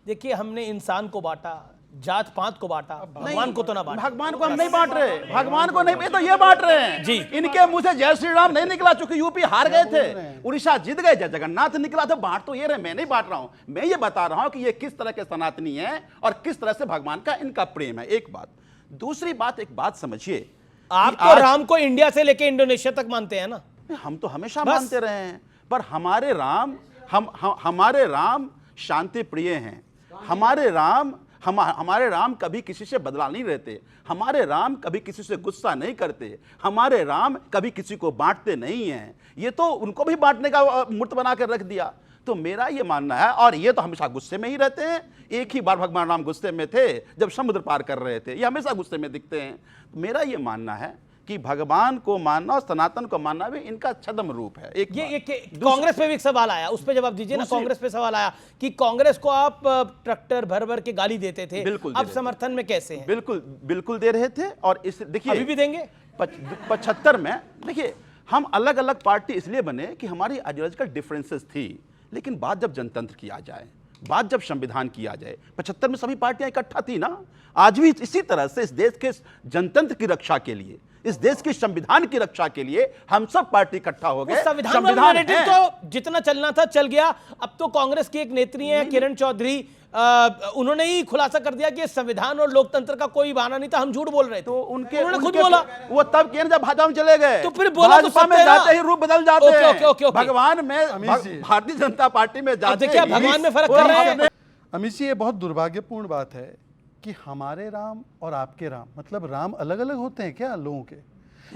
देखिए, हमने इंसान को बांटा, जात पात को बांटा, भगवान को तो ना बांटा। भगवान को हम नहीं बांट रहे, भगवान को नहीं, तो ये बांट रहे हैं जी। इनके मुंह से जय श्री राम नहीं निकला, चूंकि यूपी हार गए थे, उड़ीसा जीत गए, जय जगन्नाथ निकला था। बांट तो ये रहे, मैं नहीं बांट रहा हूं। मैं ये बता रहा हूं कि ये किस तरह के सनातनी है और किस तरह से भगवान का इनका प्रेम है। एक बात। दूसरी बात, एक बात समझिए, आप तो राम को इंडिया से लेके इंडोनेशिया तक मानते हैं ना? हम तो हमेशा मानते रहे हैं, पर हमारे राम शांति प्रिय हैं। हमारे राम कभी किसी से बदला नहीं रहते, हमारे राम कभी किसी से गुस्सा नहीं करते, हमारे राम कभी किसी को बांटते नहीं हैं। ये तो उनको भी बांटने का मूर्त बना कर रख दिया। तो मेरा ये मानना है, और ये तो हमेशा गुस्से में ही रहते हैं। एक ही बार भगवान राम गुस्से में थे जब समुद्र पार कर रहे थे, ये हमेशा गुस्से में दिखते हैं। तो मेरा ये मानना है कि भगवान को मानना और सनातन को मानना भी इनका छद्म रूप है। कांग्रेस पे भी एक सवाल आया, उस पे जवाब दीजिए ना। कांग्रेस पे सवाल आया कि कांग्रेस को आप ट्रैक्टर भर भर के गाली देते थे, अब समर्थन में कैसे हैं? बिल्कुल दे रहे थे। और इस देखिए, अभी भी देंगे। 75 में देखिए, हम अलग अलग पार्टी इसलिए बने कि हमारी आइडियोलॉजिकल डिफरेंसेस थी, लेकिन बात जब जनतंत्र की आ जाए, बात जब संविधान की आ जाए, 75 में सभी पार्टियां इकट्ठा थी ना। आज भी इसी तरह से इस देश के जनतंत्र की रक्षा के लिए, इस देश के संविधान की रक्षा के लिए हम सब पार्टी इकट्ठा हो गए। संविधान तो जितना चलना था चल गया। अब तो कांग्रेस की एक नेत्री है किरण चौधरी, उन्होंने ही खुलासा कर दिया कि संविधान और लोकतंत्र का कोई बहाना नहीं था, हम झूठ बोल रहे थे। तो उन्होंने खुद बोला। वो तब किए जब भाजपा में चले गए, तो फिर बोला तो भाजपा में जाते ही रूप बदल जाते हैं। भगवान में भारतीय जनता पार्टी में जाते हैं, भगवान में फर्क कर रहे हैं। अमित जी, ये बहुत दुर्भाग्यपूर्ण बात है कि हमारे राम और आपके राम, मतलब राम अलग अलग होते हैं क्या लोगों के?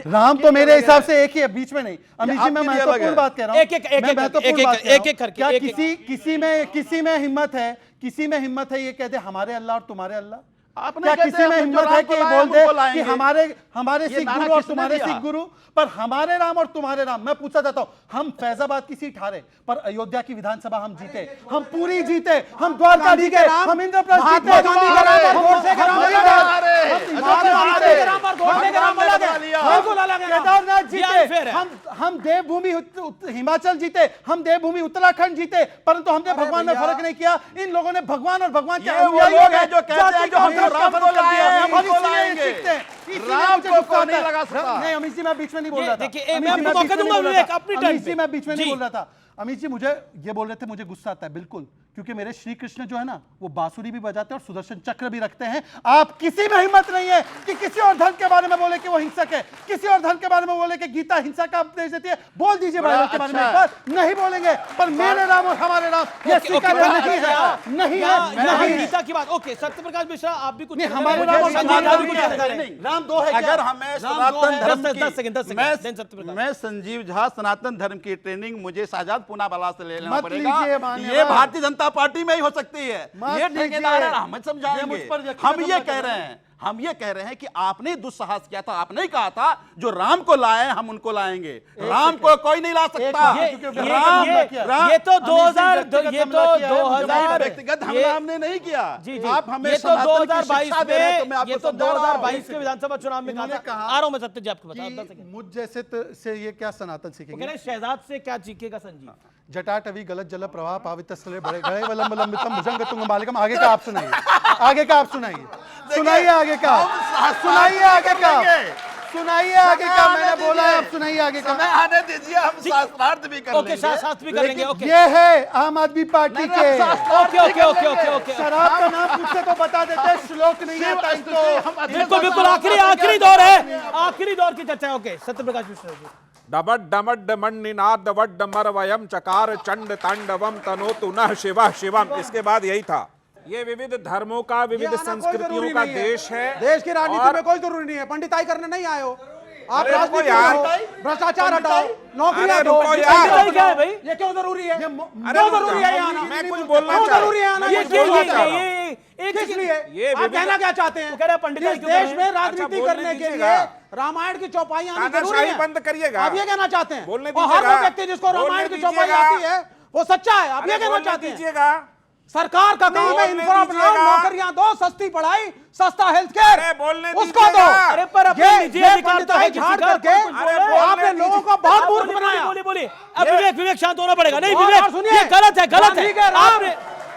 राम तो मेरे हिसाब से एक ही है, बीच में नहीं। अमित जी, मैं महत्वपूर्ण बात कह रहा हूं, क्या किसी में हिम्मत है, किसी में हिम्मत है ये कहते हमारे अल्लाह और तुम्हारे अल्लाह? क्या किसी में हिम्मत है कि बोल दे कि हमारे सिख गुरु और तुम्हारे सिख गुरु? पर हमारे राम और तुम्हारे राम, मैं पूछना चाहता हूं, हम फैजाबाद की सीट हारे, पर अयोध्या की विधानसभा हम जीते, हम पूरी जीते, हम द्वारका जीते, हम इंद्रप्रस्थ जीते, केदारनाथ जीते, हम देवभूमि हिमाचल जीते, हम देवभूमि उत्तराखंड जीते, परंतु हमने भगवान में फर्क नहीं किया। इन लोगों ने भगवान और भगवान के अनुयायी लोग हैं जो कहते हैं कि राम को लाएंगे, राम को नहीं लगा सकता। नहीं अमित जी, मैं बीच में नहीं बोल रहा था। देखिए, मैं आपको मौका दूंगा विवेक, अपनी टर्न पे। मैं बीच में नहीं बोल रहा था। अमित जी, मुझे ये बोल रहे थे मुझे गुस्सा आता है, बिल्कुल, क्योंकि मेरे श्री कृष्ण जो है ना, वो बांसुरी भी बजाते हैं और सुदर्शन चक्र भी रखते हैं। आप किसी में हिम्मत नहीं है कि किसी और धर्म के बारे में बोले कि वो हिंसक है, किसी और धर्म के बारे में बोले कि गीता हिंसा का उपदेश देती है। बोल दीजिए बाइबल के बारे में एक बात, नहीं बोलेंगे, पर मेरे राम और हमारे राम ये स्वीकार्य नहीं है, नहीं है। गीता की बात, ओके। सत्यप्रकाश मिश्रा, आप भी कुछ? हमारे राम और राम दो है। अगर हमें सनातन धर्म, मैं संजीव झा, सनातन धर्म की ट्रेनिंग मुझे शाहजाद पूना वाला से लेना पड़ेगा। ये भारतीय जनता पार्टी में ही हो सकती है, ये ठेकेदार है, हम समझाएंगे। हम ये कह रहे हैं कि आपने दुस्साहस किया था, आपने कहा था जो राम को लाए हम उनको लाएंगे। राम को कोई नहीं ला सकता। ये तो 2000 व्यक्तिगत हमला हमने नहीं किया। आप हमें 2022 के विधानसभा चुनाव में कहा। आ रहा हूं मैं सत्य जी, आपको बता। मुझ जैसे से ये क्या सनातन सीखेंगे? शहजाद से क्या सीखेगा संजीव? जटाटवी गलत जल प्रवाह पावित स्थले बड़े गड़े वलंब लंबितम भुजंग तुंग मालिकम। आगे का आप सुनाइए, आगे का आप सुनाइए, सुनाइए आगे का, सुनाइए आगे का, सुनाइए आगे का। मैंने बोला है सुनाइए आगे का। समय आने दीजिए, हम शास्त्रार्थ भी कर लेंगे। शास्त्र भी कर लेंगे। ओके, ये है आम आदमी पार्टी के। ओके। शराब का नाम पूछते तो बता देते, श्लोक नहीं आता इनको। बिल्कुल आखिरी दौर है, आखिरी दौर की चर्चा। ओके, सत्यप्रकाश मिश्रा जी। डबड डमड मन्निनाद वड मरवयम चकार चंड तांडवम तनोतु नः शिवः शिवम। इसके बाद यही था। ये विविध धर्मों का, विविध संस्कृतियों का देश है। देश की राजनीति में कोई जरूरी नहीं है, पंडिताई करने नहीं आए हो आप। राजनीति करो, भ्रष्टाचार हटाओ, नौकरियां दो। ये क्यों जरूरी है? क्यों जरूरी है आना? मैं कुछ बोलना क्यों जरूरी है आना? ये किस लिए? आप कहना क्या चाहते हैं? इस देश में राजनीति करने के लिए रामायण की चौपाई आनी जरूरी है। बंद करिएगा। आप ये कहना चाहते हैं? बोलने और हर वो व्यक्ति जिसको रामायण की चौपाई आती है वो सच्चा है, आप ये कहना चाहते हैं? सरकार का काम है इंफ्रा बनाओ, नौकरियां दो, सस्ती पढ़ाई, सस्ता हेल्थ केयर, उसको दो। अरे पर ये पंडिताई झाड़ करके आपने लोगों को बहुत मूर्ख बनाया। बोलिए। अब विवेक शांत होना पड़ेगा। नहीं विवेक, ये गलत है।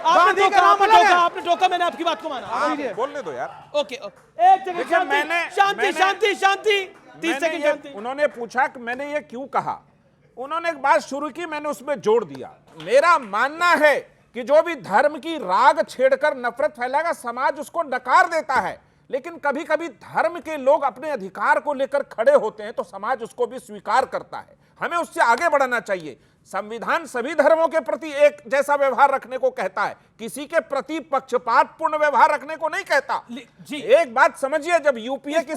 आपने टोका, मैंने आपकी बात को माना। बोलने दो यार। ओके, एक सेकंड, शांति। 30 सेकंड शांति। उन्होंने पूछा कि मैंने ये क्यों कहा, उन्होंने एक बात शुरू की, मैंने उसमें जोड़ दिया। मेरा मानना है कि जो भी धर्म की राग छेड़कर नफरत फैलाएगा, समाज उसको नकार देता है। लेकिन कभी कभी धर्म के लोग अपने अधिकार को लेकर खड़े होते हैं तो समाज उसको भी स्वीकार करता है। हमें उससे आगे बढ़ना चाहिए। संविधान सभी धर्मों के प्रति एक जैसा व्यवहार रखने को कहता है, किसी के प्रति पक्षपातपूर्ण व्यवहार रखने को नहीं कहता। एक बात समझिए, जब यूपीए की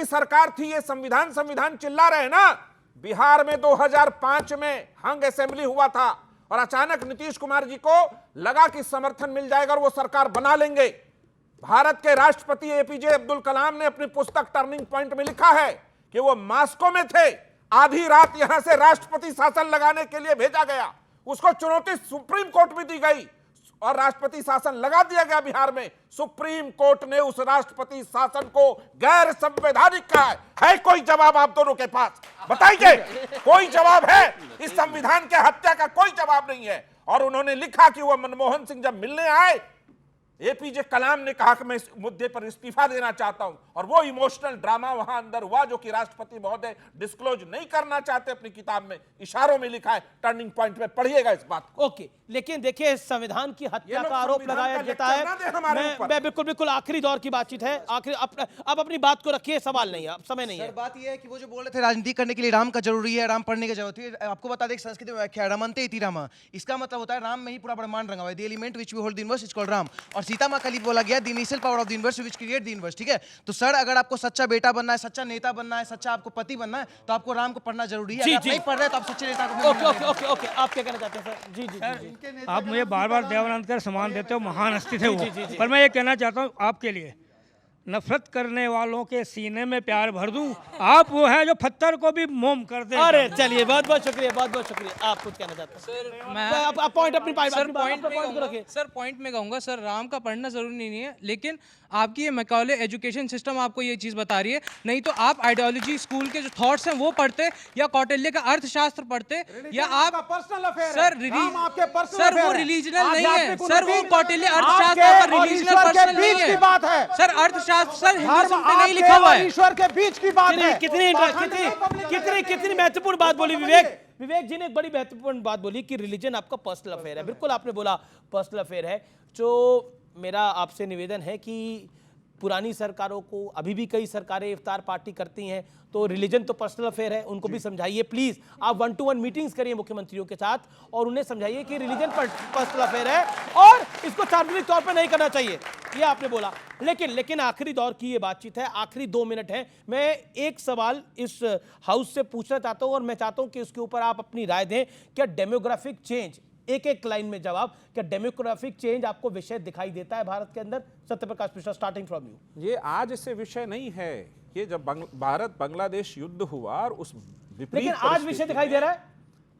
सरकार थी, ये संविधान चिल्ला रहे ना। बिहार में 2005 में हंग असेंबली हुआ था और अचानक नीतीश कुमार जी को लगा कि समर्थन मिल जाएगा और वो सरकार बना लेंगे। भारत के राष्ट्रपति एपीजे अब्दुल कलाम ने अपनी पुस्तक टर्निंग पॉइंट में लिखा है कि वो मास्को में थे, आधी रात यहां से राष्ट्रपति शासन लगाने के लिए भेजा गया, उसको चुनौती सुप्रीम कोर्ट में दी गई और राष्ट्रपति शासन लगा दिया गया बिहार में। सुप्रीम कोर्ट ने उस राष्ट्रपति शासन को गैर संवैधानिक कहा है कोई जवाब आप दोनों के पास बताइए? कोई जवाब है? इस संविधान के हत्या का कोई जवाब नहीं है। और उन्होंने लिखा कि वह मनमोहन सिंह जब मिलने आए, एपीजे कलाम ने कहा कि मैं इस मुद्दे पर इस्तीफा देना चाहता हूं, और वो इमोशनल ड्रामा वहां अंदर हुआ जो कि राष्ट्रपति महोदय डिस्क्लोज नहीं करना चाहते अपनी किताब में, इशारों में लिखा है। टर्निंग पॉइंट में पढ़िएगा इस बात को। ओके, लेकिन देखिए संविधान की हत्या का आरोप लगाया जाता है। मैं बिल्कुल आखिरी दौर की बातचीत है। आखिरी आप अपनी बात को रखिए, सवाल नहीं है, अब समय नहीं है। बात यह है कि वो जो बोल रहे थे राजनीति करने के लिए राम का जरूरी है, राम पढ़ने की जरूरत है। आपको बता दें संस्कृत में व्याख्या रमनते इति राम, इसका मतलब होता है राम में ही पूरा ब्रह्मांड रंगा हुआ है। The element which we hold the universe is called Ram. और सीता मां का लिए बोला गया the initial power of the universe which create the universe. ठीक है, तो सर अगर आपको सच्चा बेटा बनना है, सच्चा नेता बनना है, सच्चा आपको पति बनना है, तो आपको राम को पढ़ना जरूरी है। अगर नहीं पढ़ रहे तो आप सच्चे नेता को। ओके, आप क्या कहना चाहते हैं सर? जी। आप मुझे बार देवानंद का सम्मान देते हो, महान हस्ती थे वो। पर मैं ये कहना चाहता हूँ आपके लिए, नफरत करने वालों के सीने में प्यार भर दूं, आप वो है जो पत्थर को भी मोम कर दे। अरे चलिए, बहुत शुक्रिया। आप कुछ कहना चाहते हैं? सर मैं आप पॉइंट अपनी पॉइंट में कहूँगा सर, राम का पढ़ना जरूरी नहीं है, लेकिन आपकी ये मैकॉले एजुकेशन सिस्टम आपको ये चीज़ बता रही है। नहीं तो आप आइडियोलॉजी स्कूल के जो थॉट्स हैं वो पढ़ते, या कौटिल्य का अर्थशास्त्र पढ़ते, या आप पर्सनल अफेयर सर सर वो रिलीजनल नहीं है सर, वो कौटिल्य अर्थशास्त्र रिलीजनल पर्सनल नहीं है सर। अर्थशास्त्र सर हिंदुइज्म पे नहीं लिखा हुआ है। ईश्वर के बीच की बात है। कितनी महत्वपूर्ण बात बोली विवेक जी ने, एक बड़ी महत्वपूर्ण बात बोली कि रिलीजन आपका पर्सनल अफेयर है। बिल्कुल आपने बोला पर्सनल अफेयर है। जो मेरा आपसे निवेदन है कि पुरानी सरकारों को, अभी भी कई सरकारें इफ्तार पार्टी करती हैं, तो रिलीजन तो पर्सनल अफेयर है, उनको भी समझाइए प्लीज। आप 1-to-1 मीटिंग्स करिए मुख्यमंत्रियों के साथ और उन्हें समझाइए कि रिलीजन पर्सनल अफेयर है और इसको सार्वजनिक तौर पर नहीं करना चाहिए, ये आपने बोला। लेकिन आखिरी दौर की ये बातचीत है, आखिरी 2 मिनट है। मैं एक सवाल इस हाउस से पूछना चाहता हूं और मैं चाहता हूं कि उसके ऊपर आप अपनी राय दें। क्या डेमोग्राफिक चेंज, एक लाइन में जवाब, क्या डेमोग्राफिक चेंज आपको विषय दिखाई देता है भारत के अंदर? Satyaprakash Mishra, starting from you. ये आज इससे विषय नहीं है। ये जब भारत बांग्लादेश युद्ध हुआ और उस लेकिन आज विषय दिखाई दे रहा है,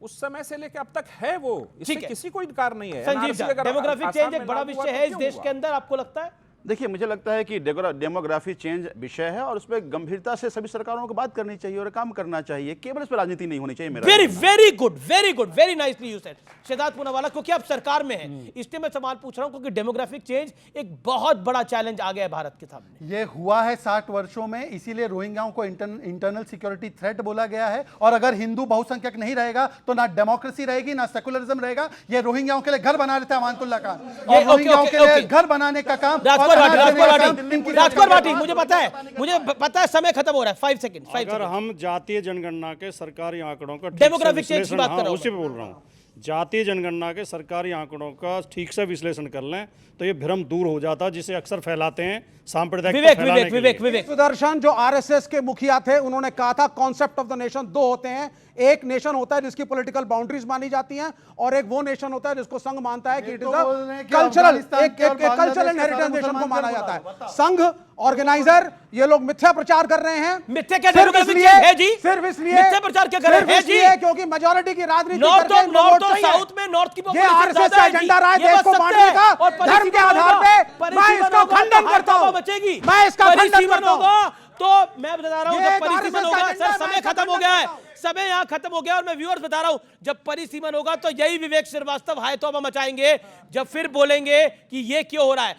उस समय से लेकर अब तक है वो, इससे किसी को इनकार नहीं है। संजीव जी, डेमोग्राफिक चेंज एक बड़ा विषय है इस देश के अंदर, आपको लगता है? देखिए, मुझे लगता है कि डेमोग्राफी चेंज विषय है और उस पर गंभीरता से सभी सरकारों को बात करनी चाहिए और काम करना चाहिए, केवल इस पर राजनीति नहीं होनी चाहिए। Very very good, very nicely you said Shehzad Poonawalla, क्योंकि आप सरकार में हैं, इसलिए मैं सवाल पूछ रहा हूं, क्योंकि डेमोग्राफिक चेंज एक बहुत बड़ा चैलेंज आ गया है भारत के सामने। ये हुआ है 60 वर्षों में, इसीलिए रोहिंग्याओं को इंटरनल सिक्योरिटी थ्रेट बोला गया है। और अगर हिंदू बहुसंख्यक नहीं रहेगा तो ना डेमोक्रेसी रहेगी ना सेकुलरिज्म रहेगा। ये रोहिंग्याओं के लिए घर बना रहे थे अमानतुल्लाह खान, और रोहिंग्याओं के लिए घर बनाने का काम राजकुमार भाटी, मुझे पता है समय खत्म हो रहा है, 5 सेकंड। अगर हम जातीय जनगणना के सरकारी आंकड़ों का डेमोग्राफिक चेंज की बात कर रहा हूं, उसी पे बोल रहा हूं, जातीय जनगणना के सरकारी आंकड़ों का ठीक से विश्लेषण कर लें तो ये भ्रम दूर हो जाता, जिसे अक्सर फैलाते हैं सांप्रदायिक। विवेक सुदर्शन जो आरएसएस के मुखिया थे, उन्होंने कहा था कॉन्सेप्ट ऑफ द नेशन दो होते हैं। एक नेशन होता है जिसकी पॉलिटिकल बाउंड्रीज मानी जाती हैं, और एक वो नेशन होता है जिसको संघ मानता है कि इट इज कल्चरल, एक कल्चरल इनहेरिटेंस नेशन को माना जाता है। संघ ऑर्गेनाइजर ये लोग मिथ्या प्रचार कर रहे हैं। मिथ्या क्या डेमोग्राफिक चेंज है जी? सिर्फ इसलिए मिथ्या प्रचार क्या कर रहे हैं जी? क्योंकि मेजॉरिटी की राजनीति नॉर्थ और साउथ में नॉर्थ की ये आरएसएस का एजेंडा रहा है देश को बांटने का, धर्म के आधार पे। मैं इसका खंडन करता हूं, बचेगी, मैं इसका खंडन करता हूं। तो मैं बता रहा हूं, जब परिसीमन होगा, सर समय खत्म हो गया है, समय यहां खत्म हो गया, और मैं व्यूअर्स बता रहा हूं, जब परिसीमन होगा तो यही विवेक श्रीवास्तव हाय तौबा मचाएंगे, जब फिर बोलेंगे कि ये क्यों हो रहा है।